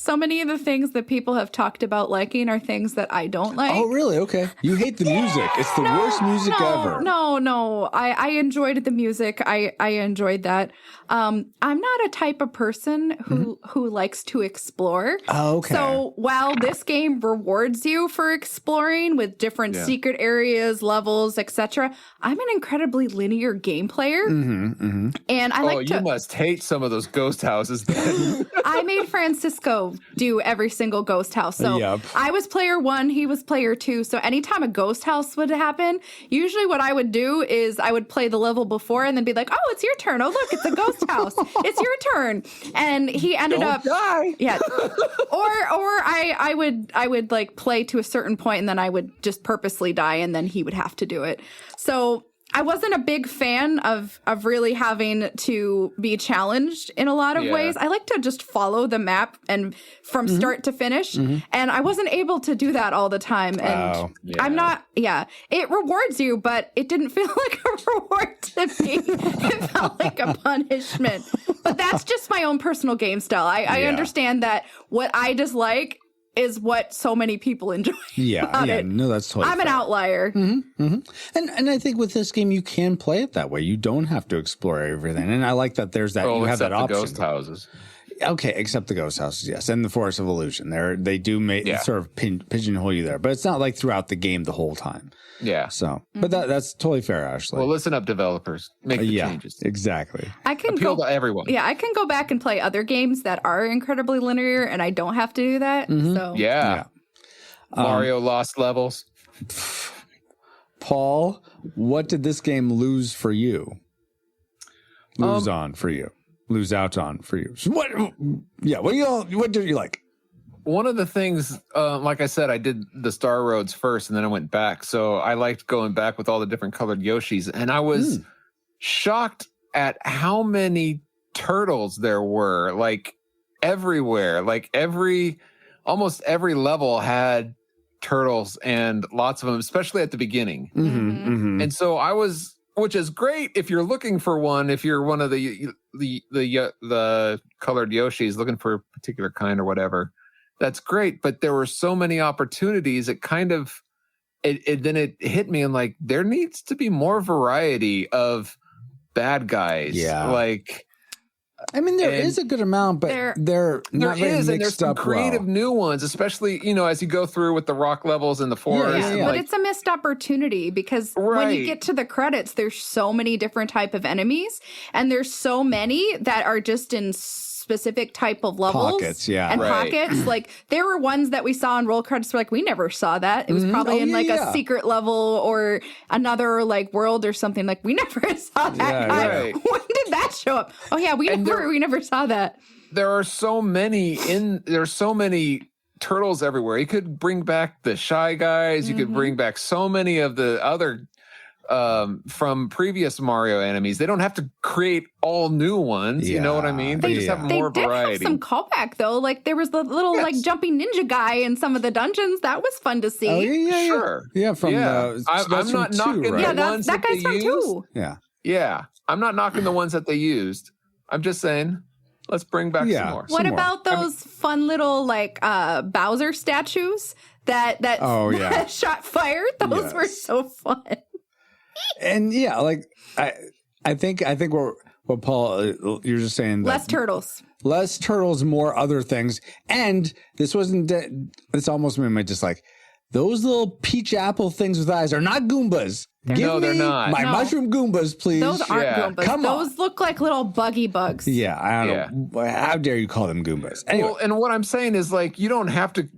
So many of the things that people have talked about liking are things that I don't like. Oh, really? Okay. You hate the music. It's the worst music ever. No. I enjoyed the music. I enjoyed that. I'm not a type of person who likes to explore. Oh, okay. So while this game rewards you for exploring with different secret areas, levels, etc., I'm an incredibly linear game player. And I like to. You must hate some of those ghost houses then. I made Francisco do every single ghost house. So Yep. I was player 1, he was player 2. So anytime a ghost house would happen, usually what I would do is I would play the level before and then be like, oh, it's your turn. Oh, look, it's a ghost house. It's your turn. And he ended up die. Yeah. Or I would like play to a certain point and then I would just purposely die and then he would have to do it. So I wasn't a big fan of really having to be challenged in a lot of ways. I like to just follow the map and from start to finish. And I wasn't able to do that all the time. And I'm not, it rewards you, but it didn't feel like a reward to me. It felt like a punishment. But that's just my own personal game style. I understand that what I dislike is what so many people enjoy. No, that's totally I'm an outlier. And I think with this game, you can play it that way. You don't have to explore everything. And I like that there's that, you have that option. Ghost houses. Okay, except the ghost houses, yes. And the Forest of Illusion. They do make sort of pigeonhole you there. But it's not like throughout the game the whole time. Yeah. So, but that's totally fair, Ashley. Well, listen up, developers. Make the changes. Exactly. I can appeal to everyone. Yeah, I can go back and play other games that are incredibly linear, and I don't have to do that. So Yeah. Mario Lost Levels. Paul, what did this game lose for you? Lose on for you. Lose out on for you. So what did you like? One of the things, like I said, I did the Star Roads first and then I went back. So I liked going back with all the different colored Yoshis. And I was shocked at how many turtles there were, like everywhere. Like almost every level had turtles and lots of them, especially at the beginning. And so which is great if you're looking for one, if you're one of the colored Yoshis looking for a particular kind or whatever. That's great, but there were so many opportunities. It kind of, then it hit me and like, there needs to be more variety of bad guys. Yeah. Like, I mean, there is a good amount, but they're not very mixed and there's some creative new ones, especially, as you go through with the rock levels in the forest. Yeah, but it's a missed opportunity because when you get to the credits, there's so many different type of enemies and there's so many that are just in specific type of levels and pockets. Like there were ones that we saw in roll credits. We're like, we never saw that. It was probably in a secret level or another like world or something. Like we never saw that guy. Right. When did that show up? Oh yeah, we never saw that. There's so many turtles everywhere. You could bring back the Shy Guys. You could bring back so many of the other from previous Mario enemies. They don't have to create all new ones. You know what I mean? They just have more variety. They did have some callback though. Like there was the little like jumping ninja guy in some of the dungeons. That was fun to see. Oh yeah, sure. Yeah, from I'm not knocking the ones that guy's from 2. Yeah. I'm not knocking the ones that they used. I'm just saying, let's bring back some more. What about those fun little like Bowser statues that shot fire? Those were so fun. And like I think what Paul, you're just saying less turtles, more other things. And this wasn't. It's almost made my dislike. Those little peach apple things with eyes are not Goombas. No, they're not. My mushroom Goombas, please. Those aren't Goombas. Come on. Those look like little buggy bugs. Yeah, I don't know. How dare you call them Goombas? Anyway. Well, and what I'm saying is, like, you don't have to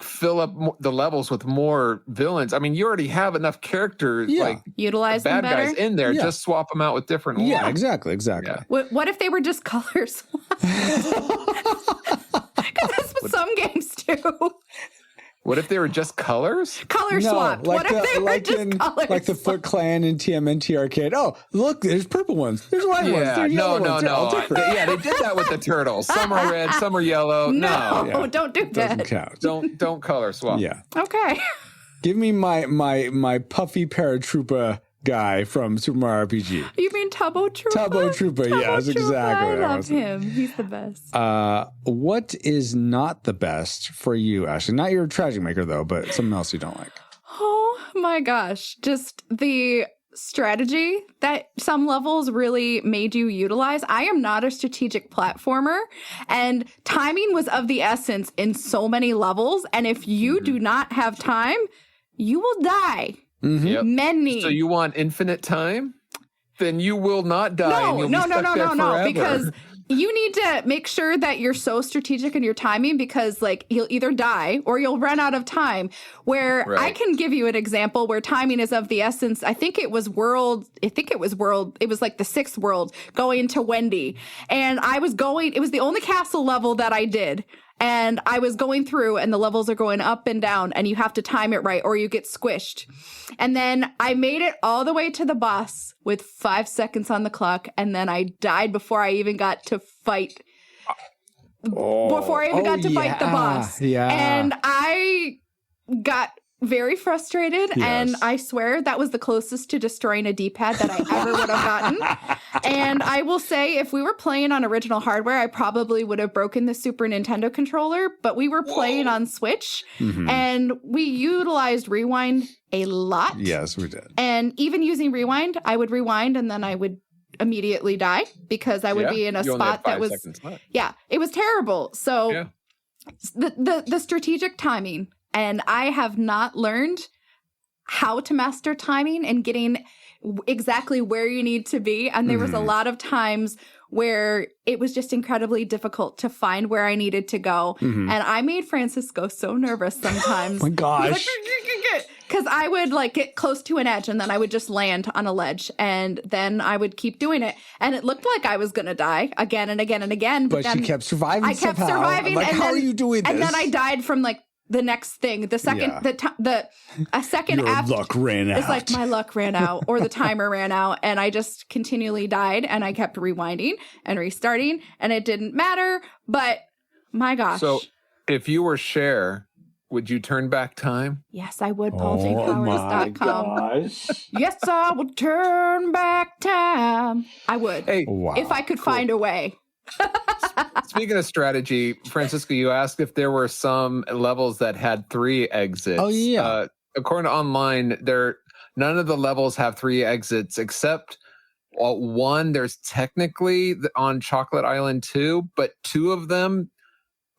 fill up the levels with more villains. I mean, you already have enough characters, utilize bad them better. guys in there. Just swap them out with different ones. Yeah, exactly. Yeah. What if they were just color swaps? Because that's what some games do. What if they were just colors? Color swapped. Like what if they were just colors? Like the Foot Clan in TMNT Arcade. Oh, look, there's purple ones. There's white ones. There's yellow ones. No. They did that with the turtles. Some are red, some are yellow. No, don't do that. Doesn't count. Don't color swap. Yeah. Okay. Give me my puffy paratrooper guy from Super Mario RPG. You mean Tubbo Troopa? Tubbo Troopa, yes, exactly. I That love was it. him. He's the best. What is not the best for you, Ashley? Not your Tragic Maker, though, but something else you don't like. Oh my gosh. Just the strategy that some levels really made you utilize. I am not a strategic platformer, and timing was of the essence in so many levels. And if you do not have time, you will die. Yep. Many. So you want infinite time? Then you will not die. and you'll be stuck there forever. Because you need to make sure that you're so strategic in your timing, because like you'll either die or you'll run out of time. Where I can give you an example where timing is of the essence. I think it was it was like the 6th world going to Wendy. And it was the only castle level that I did. And I was going through, and the levels are going up and down, and you have to time it right or you get squished. And then I made it all the way to the boss with 5 seconds on the clock, and then I died before I even got to fight. Before I even got to fight the boss. Yeah. And I got very frustrated, and I swear that was the closest to destroying a D-pad that I ever would have gotten. And I will say, if we were playing on original hardware, I probably would have broken the Super Nintendo controller, but we were playing on Switch, and we utilized Rewind a lot. Yes, we did. And even using Rewind, I would rewind, and then I would immediately die because I would be in a You only had spot that 5 was, seconds left. it was terrible. So the strategic timing. And I have not learned how to master timing and getting exactly where you need to be. And there was a lot of times where it was just incredibly difficult to find where I needed to go. And I made Francisco so nervous sometimes. Oh my gosh. Because I would like get close to an edge and then I would just land on a ledge, and then I would keep doing it. And it looked like I was going to die again and again and again. But then she kept surviving I kept somehow. surviving. Like, and how then, are you doing this? And then I died from like the next thing. The second, a second Your after. luck ran out. It's like my luck ran out or the timer ran out, and I just continually died, and I kept rewinding and restarting, and it didn't matter. But my gosh. So if you were Cher, would you turn back time? Yes, I would. Oh PaulJPowers.com. Yes, I would turn back time. I would. Hey, Wow. If I could find a way. speaking of strategy, Francisco, you asked if there were some levels that had 3 exits. Oh, yeah. According to online, none of the levels have 3 exits except one. There's technically on Chocolate Island 2, but 2 of them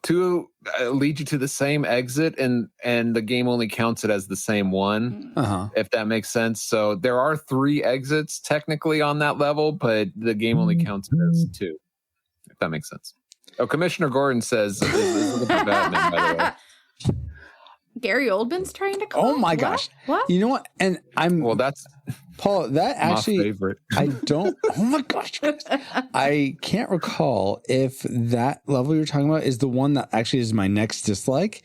lead you to the same exit, and the game only counts it as the same one, if that makes sense. So there are 3 exits technically on that level, but the game only counts it as 2, if that makes sense. Oh, Commissioner Gordon says, this is Batman, by the way. Gary Oldman's trying to call. Oh my gosh. What? You know what? And That's Paul, that actually, my favorite. I don't, oh my gosh. I can't recall if that level you're talking about is the one that actually is my next dislike.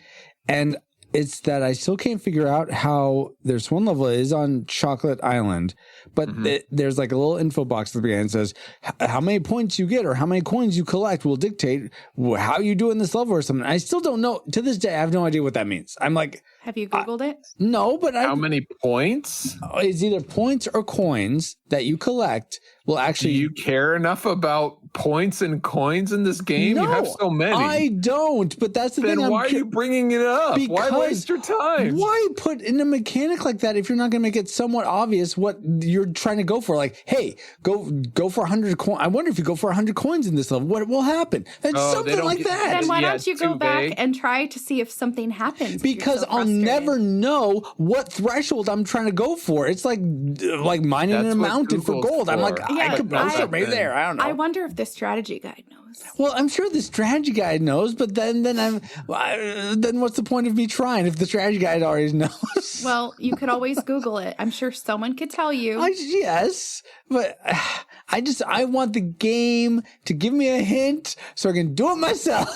And it's that I still can't figure out how there's one level that is on Chocolate Island, but there's like a little info box at the beginning that says how many points you get or how many coins you collect will dictate how you do in this level or something. I still don't know. To this day, I have no idea what that means. I'm like, have you Googled it? No, but how many points? It's either points or coins that you collect will actually. Do you care enough about points and coins in this game? No, you have so many. I don't, but that's the thing. Then why are you bringing it up? Why waste your time? Why put in a mechanic like that if you're not going to make it somewhat obvious what you're trying to go for? Like, hey, go for 100 coins. I wonder if you go for 100 coins in this level, what will happen? It's something like that. Then why don't you go back and try to see if something happens? Because I'll never know what threshold I'm trying to go for. It's like mining in a mountain for gold. I'm like, I could post it right there. I don't know. I wonder if the strategy guide knows. Well, I'm sure the strategy guide knows, but then what's the point of me trying if the strategy guide already knows? Well, you could always Google it. I'm sure someone could tell you. Yes, but I want the game to give me a hint so I can do it myself.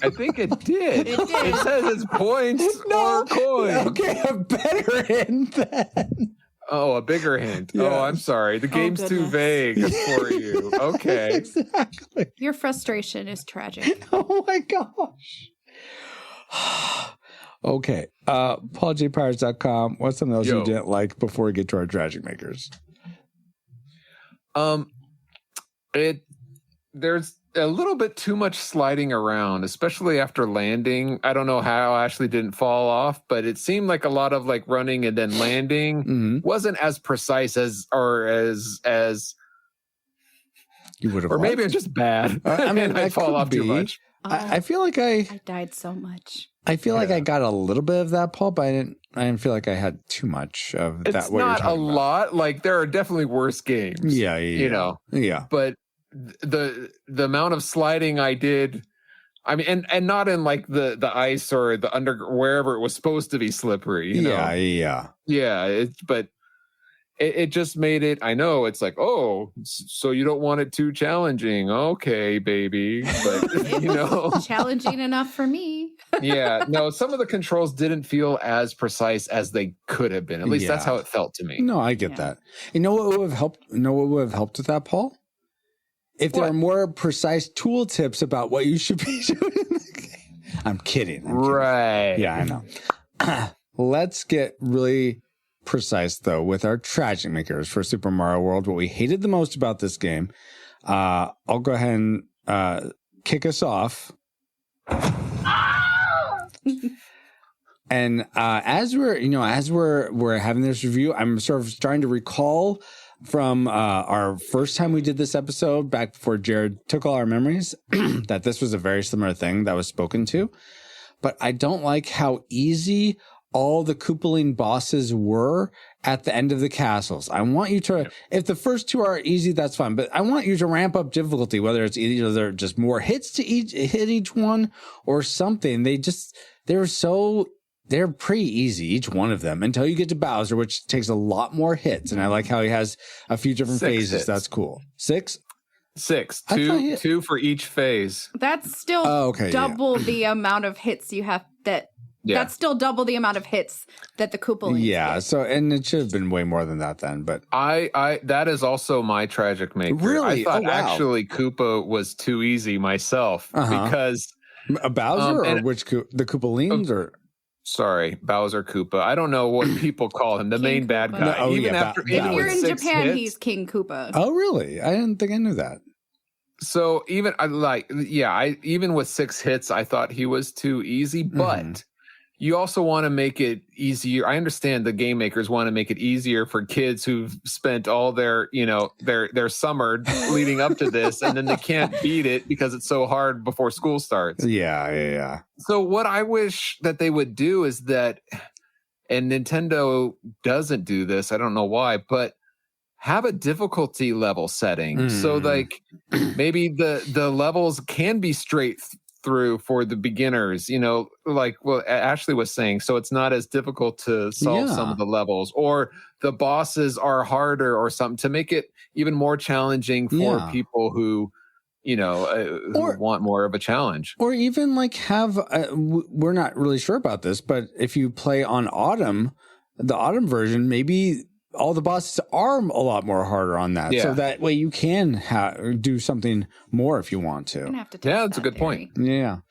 I think it did. It did. It says it's points or coins. Okay, a better hint then. Oh, a bigger hint. Yeah. Oh, I'm sorry. The game's too goodness. vague for you. Okay. Exactly. Your frustration is tragic. Oh my gosh. Okay. PaulJPowers.com. What's something else you didn't like before we get to our tragic makers? There's a little bit too much sliding around, especially after landing. I don't know how Ashley didn't fall off, but it seemed like a lot of like running and then landing wasn't as precise as you would have, or maybe it's just bad. I mean, and I fall off too much. I feel like I died so much. I feel like I got a little bit of that, Paul, but I didn't feel like I had too much of that. It's not a lot. Like there are definitely worse games. Yeah. You know. Yeah. But the amount of sliding I did, I mean, and not in like the ice or the under wherever it was supposed to be slippery. You know? Yeah. But it just made it. I know it's like, oh, so you don't want it too challenging, okay, baby? But you know, challenging enough for me. Yeah, no, some of the controls didn't feel as precise as they could have been. At least that's how it felt to me. No, I get that. You know what would have helped? With that, Paul? If there are more precise tool tips about what you should be doing in the game. I'm kidding. Right. Yeah, I know. Let's get really precise, though, with our tragic makers for Super Mario World. What we hated the most about this game. I'll go ahead and kick us off. And as we're having this review, I'm sort of starting to recall from our first time we did this episode, back before Jared took all our memories, that this was a very similar thing that was spoken to. But I don't like how easy all the Koopaling bosses were at the end of the castles. I want you to, if the first two are easy, that's fine. But I want you to ramp up difficulty, whether it's either just more hits to hit each one or something. They're pretty easy, each one of them, until you get to Bowser, which takes a lot more hits. And I like how he has a few different phases. Hits. That's cool. 6? 6. Two for each phase. That's still double the amount of hits you have That's still double the amount of hits that the Koopalings get. So, and it should have been way more than that then, but I that is also my tragic maker. Really? I thought actually Koopa was too easy myself because a Bowser or the Koopalings or sorry, Bowser Koopa. I don't know what people call him, the main bad guy. No, even if you're in Japan, he's King Koopa. Oh, really? I didn't think I knew that. So even even with 6 hits, I thought he was too easy, but you also want to make it easier. I understand the game makers want to make it easier for kids who've spent all their summer leading up to this, and then they can't beat it because it's so hard before school starts. Yeah. So what I wish that they would do is that, and Nintendo doesn't do this, I don't know why, but have a difficulty level setting. So like maybe the levels can be straight through for the beginners, like Ashley was saying, so it's not as difficult to solve some of the levels, or the bosses are harder or something to make it even more challenging for people who who want more of a challenge. Or even like have we're not really sure about this, but if you play on the autumn version, maybe all the bosses are a lot more harder on that. So that way you can do something more if you want to. That's a good point. Yeah.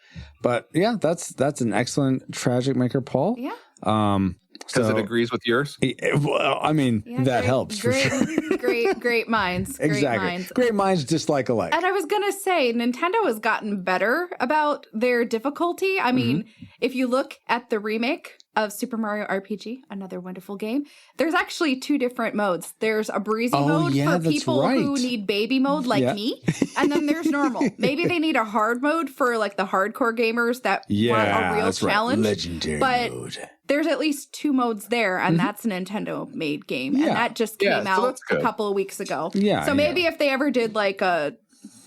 But that's an excellent tragic maker, Paul. Yeah. Because it agrees with yours? Well, I mean, that helps for sure. Great minds. Exactly. Great minds dislike alike. And I was going to say, Nintendo has gotten better about their difficulty. I mean, if you look at the remake of Super Mario RPG, another wonderful game, there's actually 2 different modes. There's a breezy mode for people who need baby mode like me, and then there's normal. Maybe they need a hard mode for like the hardcore gamers that want a real challenge. Legendary mode. There's at least 2 modes there, and that's a Nintendo-made game, and that just came out a couple of weeks ago. So maybe if they ever did like a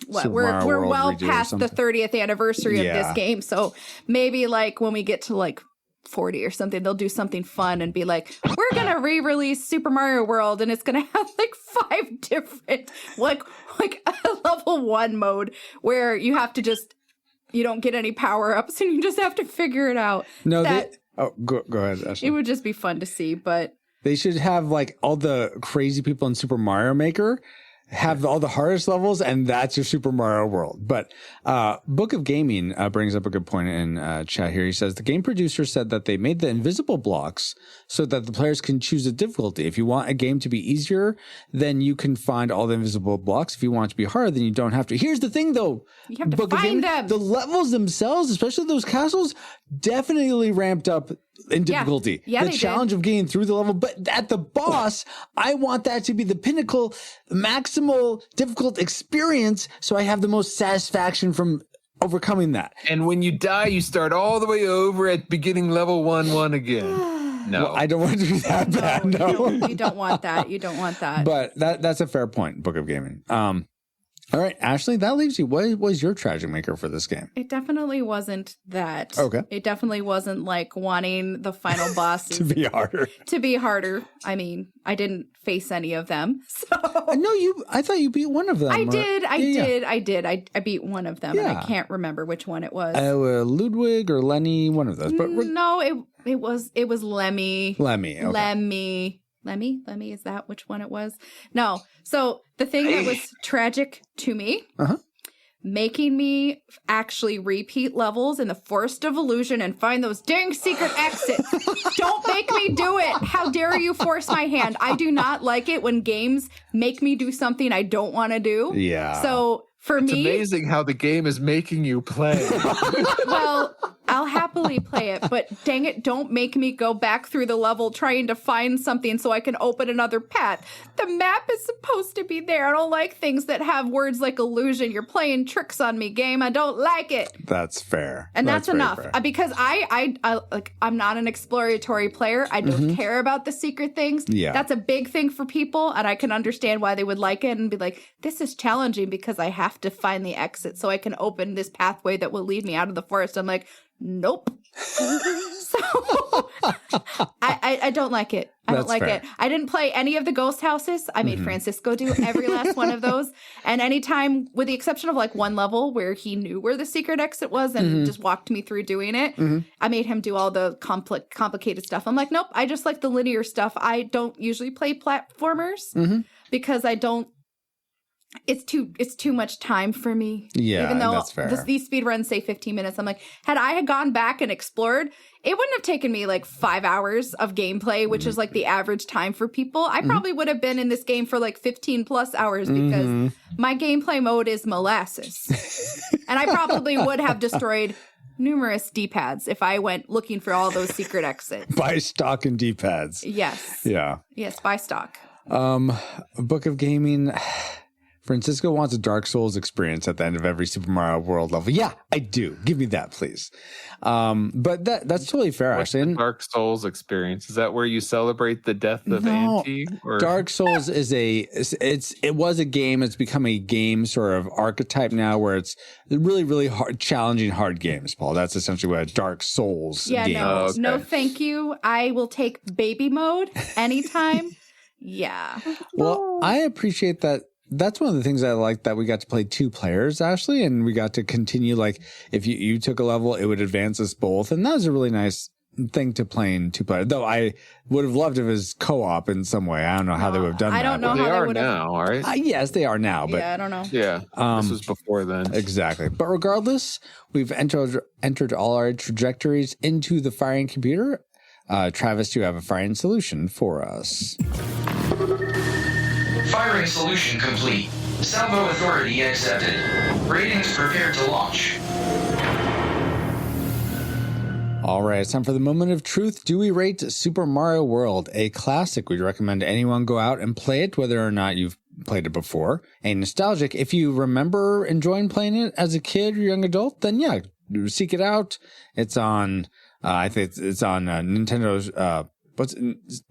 we're well past the 30th anniversary of this game, so maybe like when we get to like 40 or something, they'll do something fun and be like, we're gonna re-release Super Mario World, and it's gonna have like 5 different like a level 1 mode where you have to you don't get any power-ups and you just have to figure it out. Go ahead, Ashley. It would just be fun to see, but they should have like all the crazy people in Super Mario Maker have all the hardest levels, and that's your Super Mario World. But Book of Gaming brings up a good point in chat here. He says the game producer said that they made the invisible blocks so that the players can choose a difficulty. If you want a game to be easier, then you can find all the invisible blocks. If you want it to be harder, then you don't have to. Here's the thing, though. You have to Book of find Gaming, them. the levels themselves, especially those castles, definitely ramped up in difficulty. Yeah, the they challenge did. of getting through the level, but at the boss, I want that to be the pinnacle, maximal difficult experience, so I have the most satisfaction from overcoming that. And when you die, you start all the way over at beginning level 1 again. No. Well, I don't want it to be that bad. No, You don't want that. You don't want that. but that's a fair point. Book of Gaming. All right, Ashley, that leaves you. What was your tragic maker for this game? It definitely wasn't that. Okay. It definitely wasn't like wanting the final bosses To be harder. to be harder. I mean, I didn't face any of them. So No, I thought you beat one of them. I or- did. I beat one of them, and Yeah. I can't remember which one it was. Ludwig or Lenny, one of those. But No, it was Lemmy. Lemmy. Okay. Lemmy, is that which one it was? No. So the thing that was tragic to me, making me actually repeat levels in the Forest of Illusion and find those dang secret exits. Don't make me do it. How dare you force my hand? I do not like it when games make me do something I don't want to do. Yeah. So for It's me, amazing how the game is making you play. well, I'll happily play it, but dang it, don't make me go back through the level trying to find something so I can open another path. The map is supposed to be there. I don't like things that have words like illusion. You're playing tricks on me, game. I don't like it. That's fair. And that's very enough. fair. Because I'm not an exploratory player. I don't care about the secret things. Yeah. That's a big thing for people, and I can understand why they would like it and be like, this is challenging because I have to find the exit so I can open this pathway that will lead me out of the forest. I'm like, nope. So I don't like it. I That's don't like fair. it. I didn't play any of the ghost houses. I made Francisco do every last one of those. And anytime, with the exception of like one level where he knew where the secret exit was and just walked me through doing it, I made him do all the complicated stuff. I'm like, nope, I just like the linear stuff. I don't usually play platformers because I don't. It's too much time for me. Yeah, even though that's fair. These speed runs say 15 minutes, I'm like, had I gone back and explored, it wouldn't have taken me like 5 hours of gameplay, which is like the average time for people. I probably would have been in this game for like 15 plus hours because my gameplay mode is molasses, and I probably would have destroyed numerous D-pads if I went looking for all those secret exits. Buy stock and D-pads. Yes, Yeah. yes, buy stock. Book of Gaming. Francisco wants a Dark Souls experience at the end of every Super Mario World level. Yeah, I do. Give me that, please. But that's totally fair, What's actually. the Dark Souls experience? Is that where you celebrate the death of No, Auntie? Or Dark Souls is it was a game. It's become a game sort of archetype now, where it's really, really hard, challenging, hard games. Paul, that's essentially what a Dark Souls Yeah, game no, is. no, thank you. I will take baby mode anytime. Yeah. Well, I appreciate that. That's one of the things I like, that we got to play 2 players, Ashley, and we got to continue. Like, if you took a level, it would advance us both, and that was a really nice thing to play in 2 players. Though I would have loved if it was co-op in some way. I don't know how they would have done that. I don't know they how they are would have. now, right? Yes, they are now, but Yeah, I don't know. Yeah, this was before then. exactly. But regardless, we've entered all our trajectories into the firing computer. Travis, you have a firing solution for us. Firing solution complete. Salvo authority accepted. Ratings prepared to launch. All right, it's time for the moment of truth. Do we rate Super Mario World a classic? We'd recommend anyone go out and play it, whether or not you've played it before. A nostalgic, if you remember enjoying playing it as a kid or young adult, then yeah, seek it out. It's on, I think it's on Nintendo's,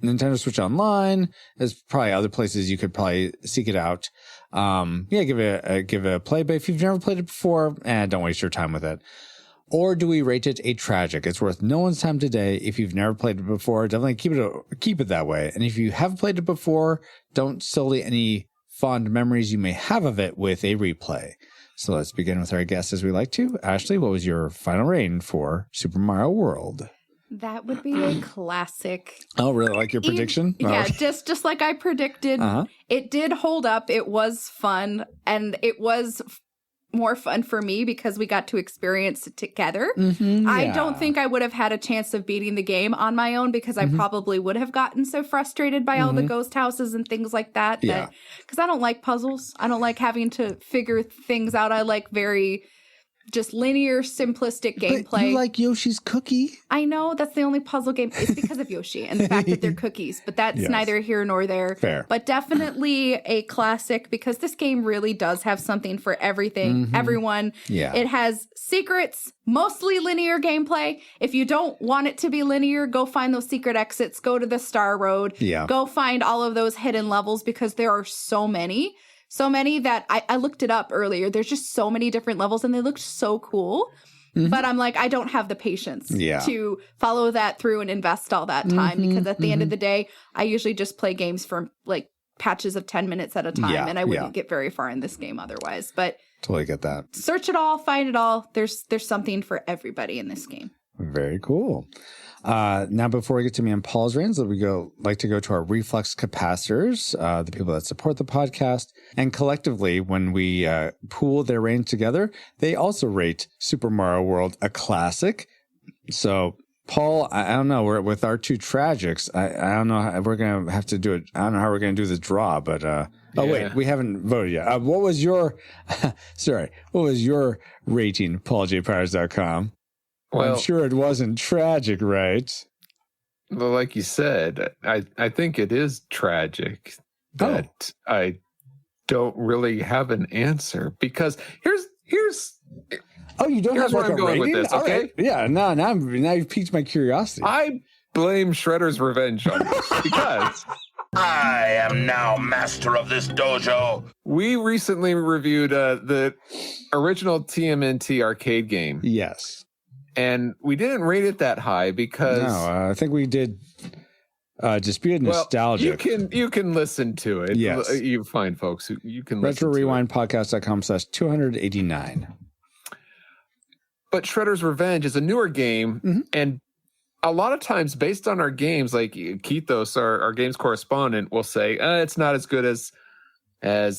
Nintendo Switch Online. There's probably other places you could probably seek it out. Yeah, give it a play. But if you've never played it before, don't waste your time with it. Or do we rate it a tragic? It's worth no one's time today. If you've never played it before, definitely keep it that way. And if you have played it before, don't sully any fond memories you may have of it with a replay. So let's begin with our guests as we like to. Ashley, what was your final rating for Super Mario World? That would be a classic. Oh, really? Like your prediction? Yeah, Oh. just like I predicted. It did hold up. It was fun, and it was more fun for me because we got to experience it together. I don't think I would have had a chance of beating the game on my own because I probably would have gotten so frustrated by all the ghost houses and things like that. Yeah. Because I don't like puzzles. I don't like having to figure things out. I like very just linear, simplistic gameplay. But you like Yoshi's Cookie? I know that's the only puzzle game. It's because of Yoshi and the fact that they're cookies, but that's neither here nor there. Fair. But definitely a classic because this game really does have something for everything, everyone. Yeah. It has secrets, mostly linear gameplay. If you don't want it to be linear, go find those secret exits, go to the Star Road, go find all of those hidden levels because there are so many. So many that I looked it up earlier. There's just so many different levels and they looked so cool. But I'm like, I don't have the patience to follow that through and invest all that time because at the end of the day, I usually just play games for like patches of 10 minutes at a time and I wouldn't get very far in this game otherwise. But totally get that. Search it all, find it all. There's something for everybody in this game. Very cool. Now, before we get to me and Paul's reigns, we like to go to our reflux capacitors, the people that support the podcast. And collectively, when we pool their reigns together, they also rate Super Mario World a classic. So, Paul, I don't know. We're with our two tragics. I don't know how we're going to have to do it. I don't know how we're going to do the draw, but wait, we haven't voted yet. What was your what was your rating, PaulJPowers.com? Well, I'm sure it wasn't tragic, right? Well, like you said, I think it is tragic that I don't really have an answer because here's oh, you don't have where like I'm a going rating? with this, All okay? right. Yeah, now you've piqued my curiosity. I blame Shredder's Revenge on this because I am now master of this dojo. We recently reviewed the original TMNT arcade game. Yes. And we didn't rate it that high because I think we did Disputed Nostalgia. You can listen to it. Yes. You find folks who you can listen to RetroRewindPodcast.com/289. But Shredder's Revenge is a newer game, and a lot of times based on our games, like Keithos, our games correspondent, will say, it's not as good as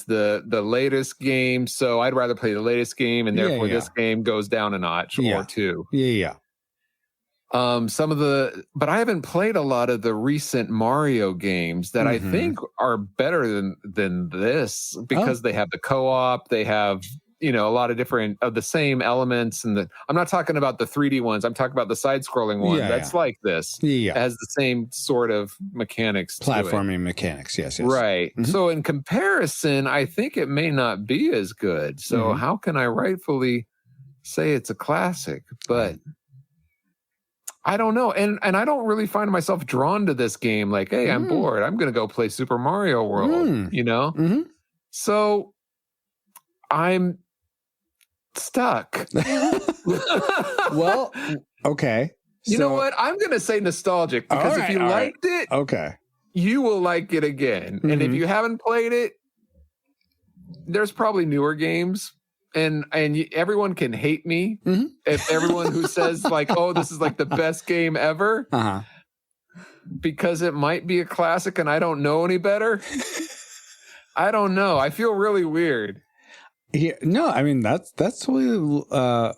the latest game, so I'd rather play the latest game, and therefore this game goes down a notch or two. Yeah. But I haven't played a lot of the recent Mario games that I think are better than this because they have the co-op, they have a lot of different of the same elements, and I'm not talking about the 3D ones. I'm talking about the side-scrolling one that's like this. Yeah, it has the same sort of mechanics, platforming mechanics. Yes. Right. So in comparison, I think it may not be as good. So how can I rightfully say it's a classic? But I don't know, and I don't really find myself drawn to this game. Like, hey, I'm bored. I'm going to go play Super Mario World. So I'm stuck. Well, okay. You know what? I'm going to say nostalgic because if you liked it, you will like it again. And if you haven't played it, there's probably newer games. And everyone can hate me if everyone who says like, oh, this is like the best game ever, because it might be a classic and I don't know any better. I don't know. I feel really weird. Yeah, no, I mean that's totally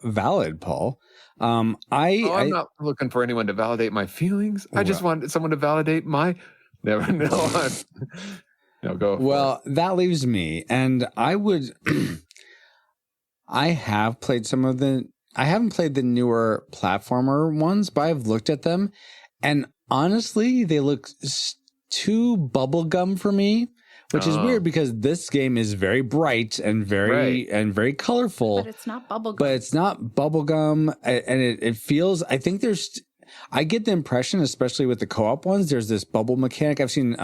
valid, Paul. I'm not looking for anyone to validate my feelings. I just want someone to validate my. Never know. No, go. Well, that leaves me, and I would. I have played some of the. I haven't played the newer platformer ones, but I've looked at them, and honestly, they look too bubblegum for me. Which is weird because this game is very bright and very colorful. But it's not bubblegum. But it's not bubblegum, and it feels. I think I get the impression, especially with the co-op ones, there's this bubble mechanic. I've seen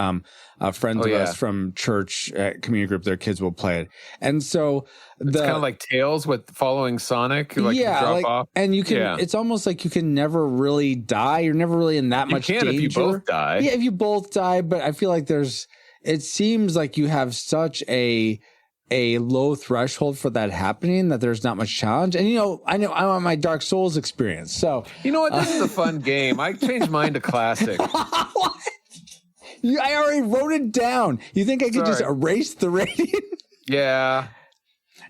friends of us from church community group, their kids will play it, and so it's kind of like Tails with following Sonic. Like you drop off, and you can. It's almost like you can never really die. You're never really in that much danger. If you both die. Yeah, if you both die, but I feel like it seems like you have such a a low threshold for that happening, that there's not much challenge. And, I know I'm on my Dark Souls experience. So, You know what? This is a fun game. I changed mine to classic. I already wrote it down. You think I could just erase the rating? Yeah.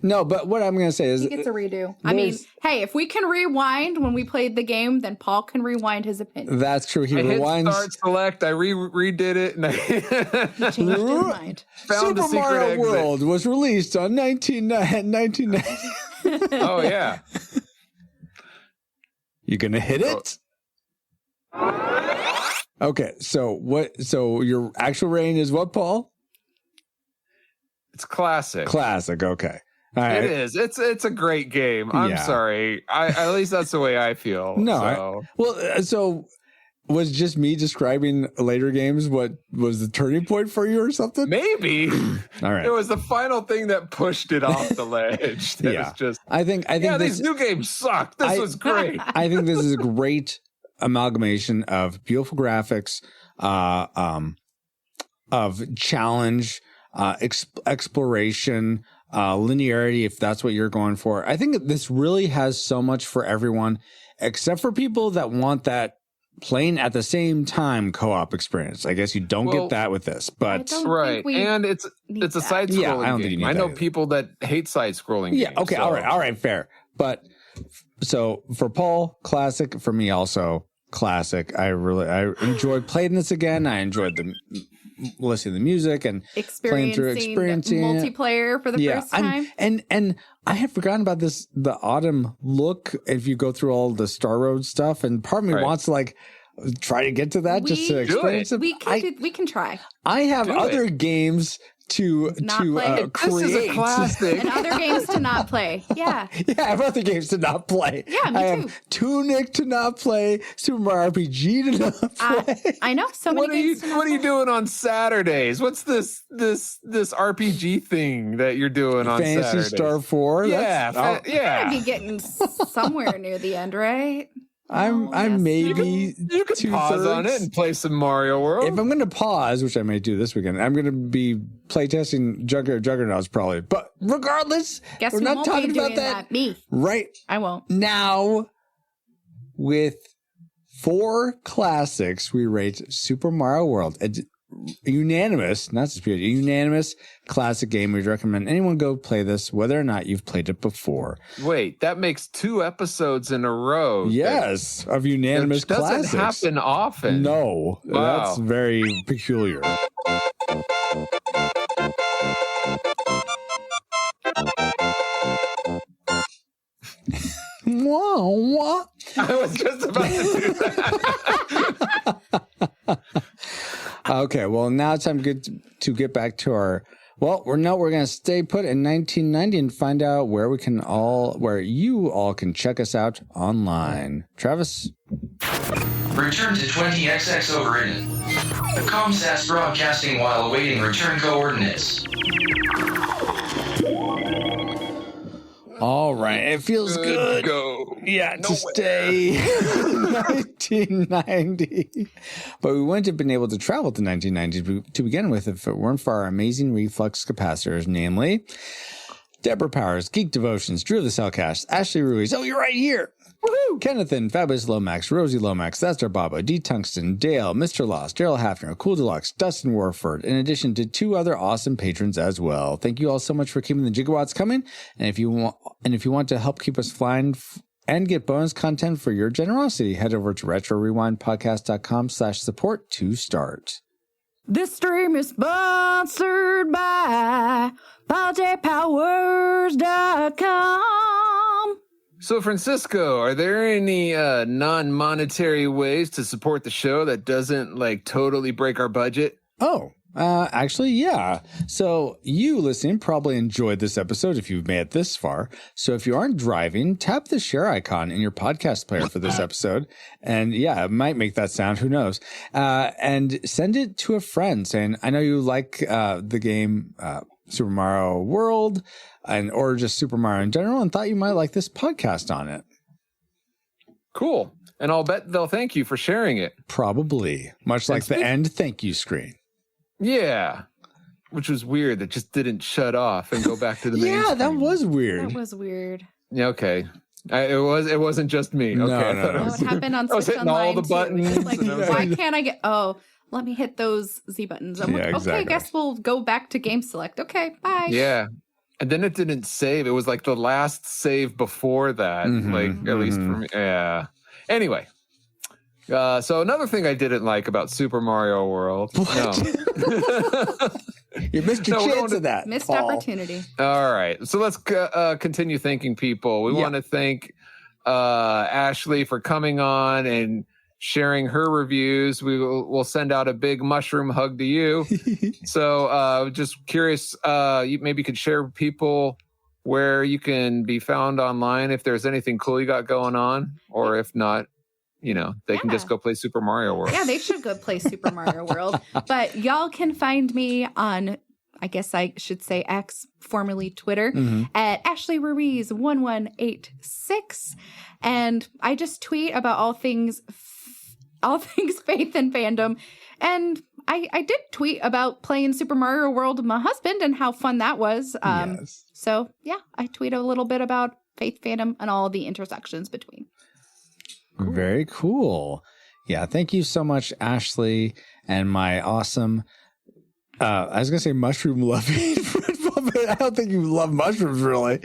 No, but what I'm going to say is He gets a redo. I mean, hey, if we can rewind when we played the game, then Paul can rewind his opinion. that's true. He I hit rewinds. start select. I redid it, and I He changed his mind. found the Super secret Mario exit. World was released on 1990. Oh yeah. You gonna hit it? Okay, so what? So your actual rating is what, Paul? It's classic. Classic. Okay. All right. It is. It's a great game. I'm Yeah. sorry. At least that's the way I feel. No. So was just me describing later games what was the turning point for you or something? Maybe All right. it was the final thing that pushed it off the ledge. That Yeah. was just I think yeah. this, These new games suck. This was great. I think this is a great amalgamation of beautiful graphics, of challenge, exploration, linearity, if that's what you're going for. I think this really has so much for everyone, except for people that want that playing at the same time co-op experience. I guess you don't Well, get that with this, but don't Right, think we and it's need a that. side scrolling Yeah, I don't think you game. need I know that either. people that hate side scrolling. yeah, games, okay, so- all right, fair. But so for Paul, classic. For me, also classic. I enjoyed playing this again. I enjoyed listening to the music and playing through, experiencing it. multiplayer for the first time. And I had forgotten about this, the autumn look. If you go through all the Star Road stuff, and part of me Right. wants to like try to get to that just to We- experience it. We can try. I have Do other it. games to Not play. This is a create. classic. And other games to not play. Yeah. Yeah, I have other games to not play. Yeah, me I too. have Tunic to not play, Super Mario RPG to not play. I know so many games to not What are you play. doing on Saturdays? What's this RPG thing that you're doing on Fantasy Saturdays? Star 4. Yeah, That's- yeah. Gotta be getting somewhere near the end, right? I'm yes. maybe You can pause on it and play some Mario World. If I'm going to pause, which I may do this weekend, I'm going to be playtesting Juggernauts probably. But regardless, Guess we're who not won't talking be about doing that Me. right I won't. now. With 4 classics, we rate Super Mario World a unanimous, not disputed, a unanimous classic game. We'd recommend anyone go play this, whether or not you've played it before. Wait, that makes 2 episodes in a row. Yes, of unanimous It doesn't classics. happen often. No, Wow. that's very peculiar. Wah, wah. I was just about to do that. Okay, well, now it's time to get back to our. Well, we're going to stay put in 1990 and find out where you all can check us out online. Travis? Return to 20XX overridden. Comsats broadcasting while awaiting return coordinates. All right, it feels good. Go. Yeah, to stay 1990. But we wouldn't have been able to travel to 1990 to begin with if it weren't for our amazing reflux capacitors, namely Deborah Powers, Geek Devotions, Drew of the Cellcast, Ashley Ruiz. Oh, you're right here. Woohoo! Kennethan, Fabulous Lomax, Rosie Lomax, That's Our Baba, D. Tungsten, Dale, Mr. Lost, Daryl Hafner, Cool Deluxe, Dustin Warford, in addition to 2 other awesome patrons as well. Thank you all so much for keeping the gigawatts coming. And if you want to help keep us flying and get bonus content for your generosity, head over to retrorewindpodcast.com/support to start. This stream is sponsored by PawJPowers.com. So, Francisco, are there any non-monetary ways to support the show that doesn't totally break our budget? Oh, actually, yeah. So you listening probably enjoyed this episode if you've made it this far. So if you aren't driving, tap the share icon in your podcast player for this episode. And yeah, it might make that sound. Who knows? And send it to a friend saying, I know you like the game Super Mario World or just Super Mario in general and thought you might like this podcast on it. Cool. And I'll bet they'll thank you for sharing it. Probably. Much like the end thank you screen. Yeah. which was weird. That just didn't shut off and go back to the main. Yeah, that screen. was weird. That was weird. Yeah, okay. It wasn't just me. No, Okay, I no, thought no. it Oh, was, it happened on I was Switch hitting all Online the too. buttons. It's like, and I was why like, can't I get? Oh, let me hit those Z buttons. I'm like, exactly. okay, guess we'll go back to game select. Okay, bye. yeah. And then it didn't save. It was like the last save before that. Like at least for me. Yeah. Anyway. So another thing I didn't like about Super Mario World. No. You missed your No, we don't chance want of that. Missed Paul. opportunity. All right. So let's continue thanking people. We want to thank Ashley for coming on and sharing her reviews. We'll send out a big mushroom hug to you. So just curious, you maybe could share with people where you can be found online if there's anything cool you got going on, or if not, they can just go play Super Mario World. Yeah, they should go play Super Mario World. But y'all can find me on, I guess I should say X, formerly Twitter, at Ashley Ruiz 1186. And I just tweet about all things faith and fandom. And I did tweet about playing Super Mario World with my husband and how fun that was. Yes. So yeah, I tweet a little bit about faith, fandom, and all the intersections between. Very cool. Yeah, thank you so much, Ashley, and my awesome, I was going to say mushroom loving friend, but I don't think you love mushrooms really.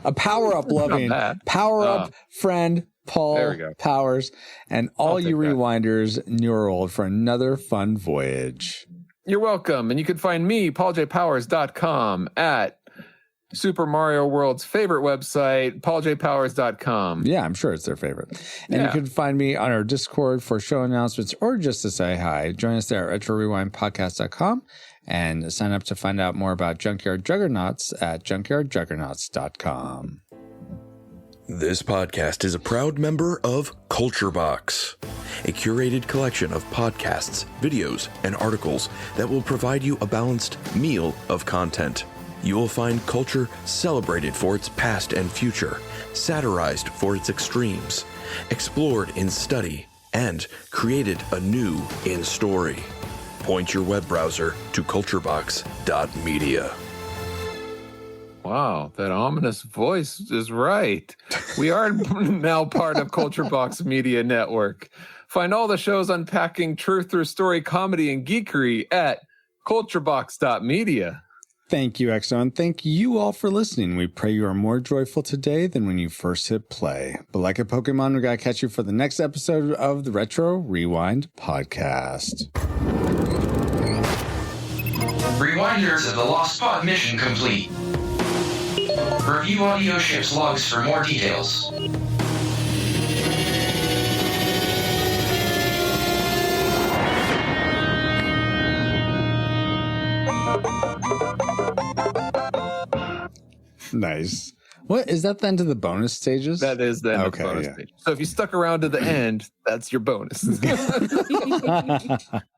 A power-up loving, power-up friend, Paul There we go. Powers, and all I'll you take that. rewinders in your world for another fun voyage. You're welcome. And you can find me, pauljpowers.com, at Super Mario World's favorite website, pauljpowers.com. Yeah, I'm sure it's their favorite. And you Yeah. can find me on our Discord for show announcements or just to say hi. Join us there at retrorewindpodcast.com and sign up to find out more about Junkyard Juggernauts at junkyardjuggernauts.com. This podcast is a proud member of Culture Box, a curated collection of podcasts, videos, and articles that will provide you a balanced meal of content. You will find culture celebrated for its past and future, satirized for its extremes, explored in study, and created anew in story. Point your web browser to culturebox.media. Wow, that ominous voice is right. We are now part of Culture Box Media Network. Find all the shows unpacking truth through story, comedy, and geekery at culturebox.media. Thank you, Exo, and thank you all for listening. We pray you are more joyful today than when you first hit play. But like a Pokemon, we gotta catch you for the next episode of the Retro Rewind podcast. Rewinders of the Lost Pod mission complete. Review audio ship's logs for more details. Nice. What is that the end of the bonus stages? That is the end of the Okay, bonus yeah. stage. So if you stuck around to the end, that's your bonus.